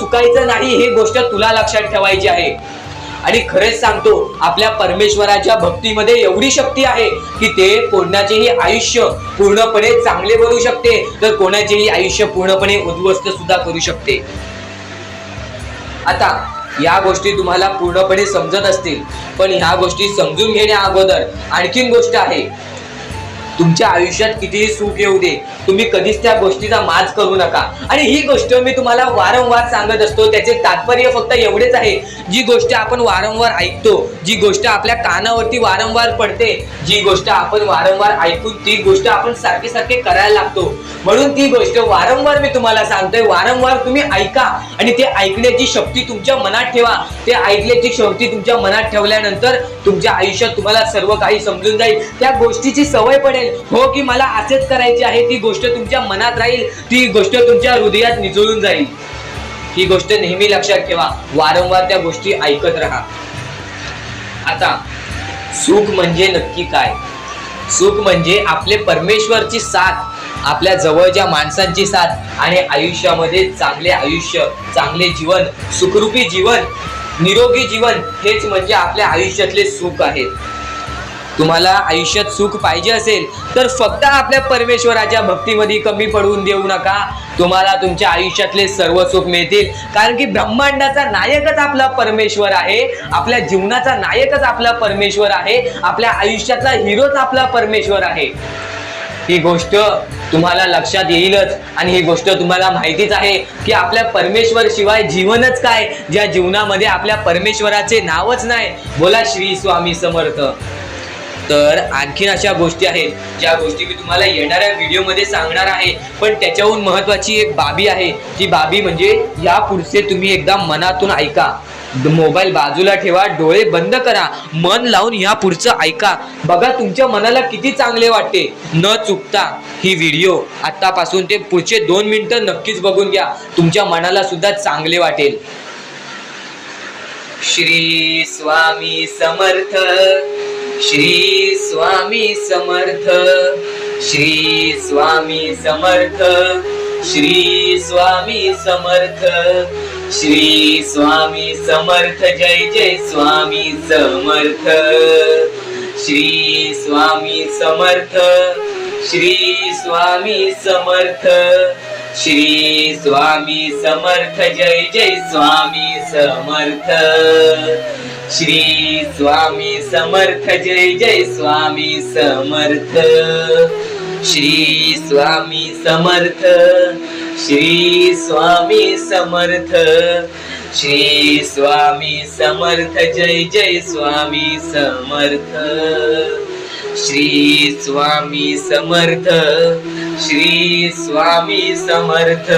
चुकायचं नाही ही गोष्ट तुला लक्षात ठेवायची आहे. आणि खरेच सांगतो, आपल्या परमेश्वराच्या भक्तीमध्ये एवढी शक्ती आहे की ते कोणाचेही आयुष्य पूर्णपणे चांगले बनवू शकते, तर कोणाचेही आयुष्य पूर्णपणे उद्ध्वस्त सुद्धा करू शकते. आता या गोष्टी तुम्हाला पूर्णपणे समजत असतील, पण ह्या गोष्टी समजून घेण्या अगोदर आणखीन गोष्ट आहे. तुमच्या आयुष्यात कितीही सुख येऊ दे, तुम्ही कधीच त्या गोष्टीचा माज करू नका. आणि ही गोष्ट मी तुम्हाला वारंवार सांगत असतो, त्याचे तात्पर्य फक्त एवढेच आहे. जी गोष्ट आपण वारंवार ऐकतो, जी गोष्ट आपल्या कानावरती वारंवार पडते, जी गोष्ट आपण वारंवार ऐकून ती गोष्ट आपण सारखे सारखे करायला लागतो, म्हणून ती गोष्ट वारंवार मी तुम्हाला सांगतोय. वारंवार तुम्ही ऐका आणि ते ऐकण्याची शक्ती तुमच्या मनात ठेवा. ते ऐकण्याची शक्ती तुमच्या मनात ठेवल्यानंतर तुमच्या आयुष्यात तुम्हाला सर्व काही समजून जाईल. त्या गोष्टीची सवय पडेल, हो की मला असेच करायचे आहे. ती गोष्ट तुमच्या मनात राहील, ती गोष्ट तुमच्या हृदयात निचळून जाईल. ही गोष्ट नेहमी लक्षात ठेवा. वारंवार त्या गोष्टी ऐकत राहा. आता सुख म्हणजे नक्की काय? सुख म्हणजे आपले परमेश्वरची साथ, आपल्या जवळच्या माणसांची साथ आणि आयुष्यामध्ये चांगले आयुष्य, चांगले जीवन, सुखरूपी जीवन, निरोगी जीवन, हेच म्हणजे आपल्या आयुष्यातले सुख आहे. तुम्हाला आयुष्यात सुख पाहिजे असेल तर फक्त आपल्या परमेश्वराच्या भक्तीमध्ये कमी पडून देऊ नका. तुम्हाला तुमच्या आयुष्यातले सर्व सुख मिळतील. कारण की ब्रह्मांडाचा नायकच आपला परमेश्वर आहे, आपल्या जीवनाचा नायकच आपला परमेश्वर आहे, आपल्या आयुष्यातला हिरोच आपला परमेश्वर आहे. ही गोष्ट तुम्हाला लक्षात येईलच. आणि ही गोष्ट तुम्हाला माहितीच आहे की आपल्या परमेश्वर शिवाय जीवनच काय, ज्या जीवनामध्ये आपल्या परमेश्वराचे नावच नाही. बोला श्री स्वामी समर्थ. तर आणखीन अशा गोष्टी आहेत ज्या गोष्टी मी तुम्हाला येणाऱ्या व्हिडिओमध्ये सांगणार आहे, पण त्याच्याहून महत्वाची एक बाबी आहे. ती बाबी म्हणजे या पुढचे तुम्ही एकदा मनातून ऐका. मोबाईल बाजूला ठेवा, डोळे बंद करा, मन लावून या पुढचं ऐका. बघा तुमच्या मनाला किती चांगले वाटते. न चुकता ही व्हिडिओ आतापासून ते पुढचे 2 मिनिटं नक्कीच बघून घ्या. तुमच्या मनाला सुद्धा चांगले वाटेल. श्री स्वामी समर्थ, श्री स्वामी समर्थ, श्री स्वामी समर्थ, श्री स्वामी समर्थ, श्री स्वामी समर्थ. जय जय स्वामी समर्थ. श्री स्वामी समर्थ, श्री स्वामी समर्थ, श्री स्वामी समर्थ. जय जय स्वामी समर्थ. श्री स्वामी समर्थ. जय जय स्वामी समर्थ. श्री स्वामी समर्थ. श्री स्वामी समर्थ. श्री स्वामी समर्थ. जय जय स्वामी समर्थ. श्री स्वामी समर्थ. श्री स्वामी समर्थ.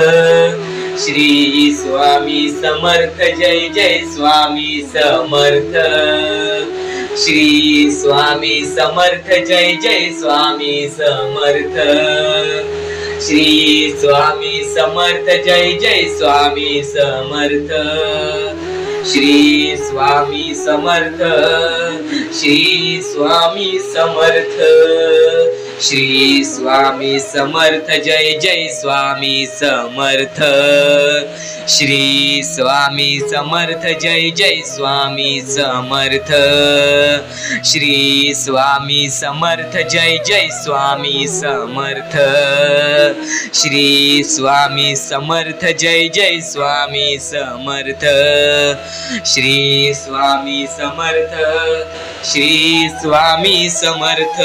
श्री स्वामी समर्थ. जय जय स्वामी समर्थ. श्री स्वामी समर्थ. जय जय स्वामी समर्थ. श्री स्वामी समर्थ. जय जय स्वामी समर्थ. श्री स्वामी समर्थ, श्री स्वामी समर्थ, श्री स्वामी समर्थ, जय जय स्वामी समर्थ, श्री स्वामी समर्थ, जय जय स्वामी समर्थ, श्री स्वामी समर्थ, जय जय स्वामी समर्थ, श्री स्वामी समर्थ, जय जय स्वामी समर्थ, श्री स्वामी समर्थ, श्री स्वामी समर्थ.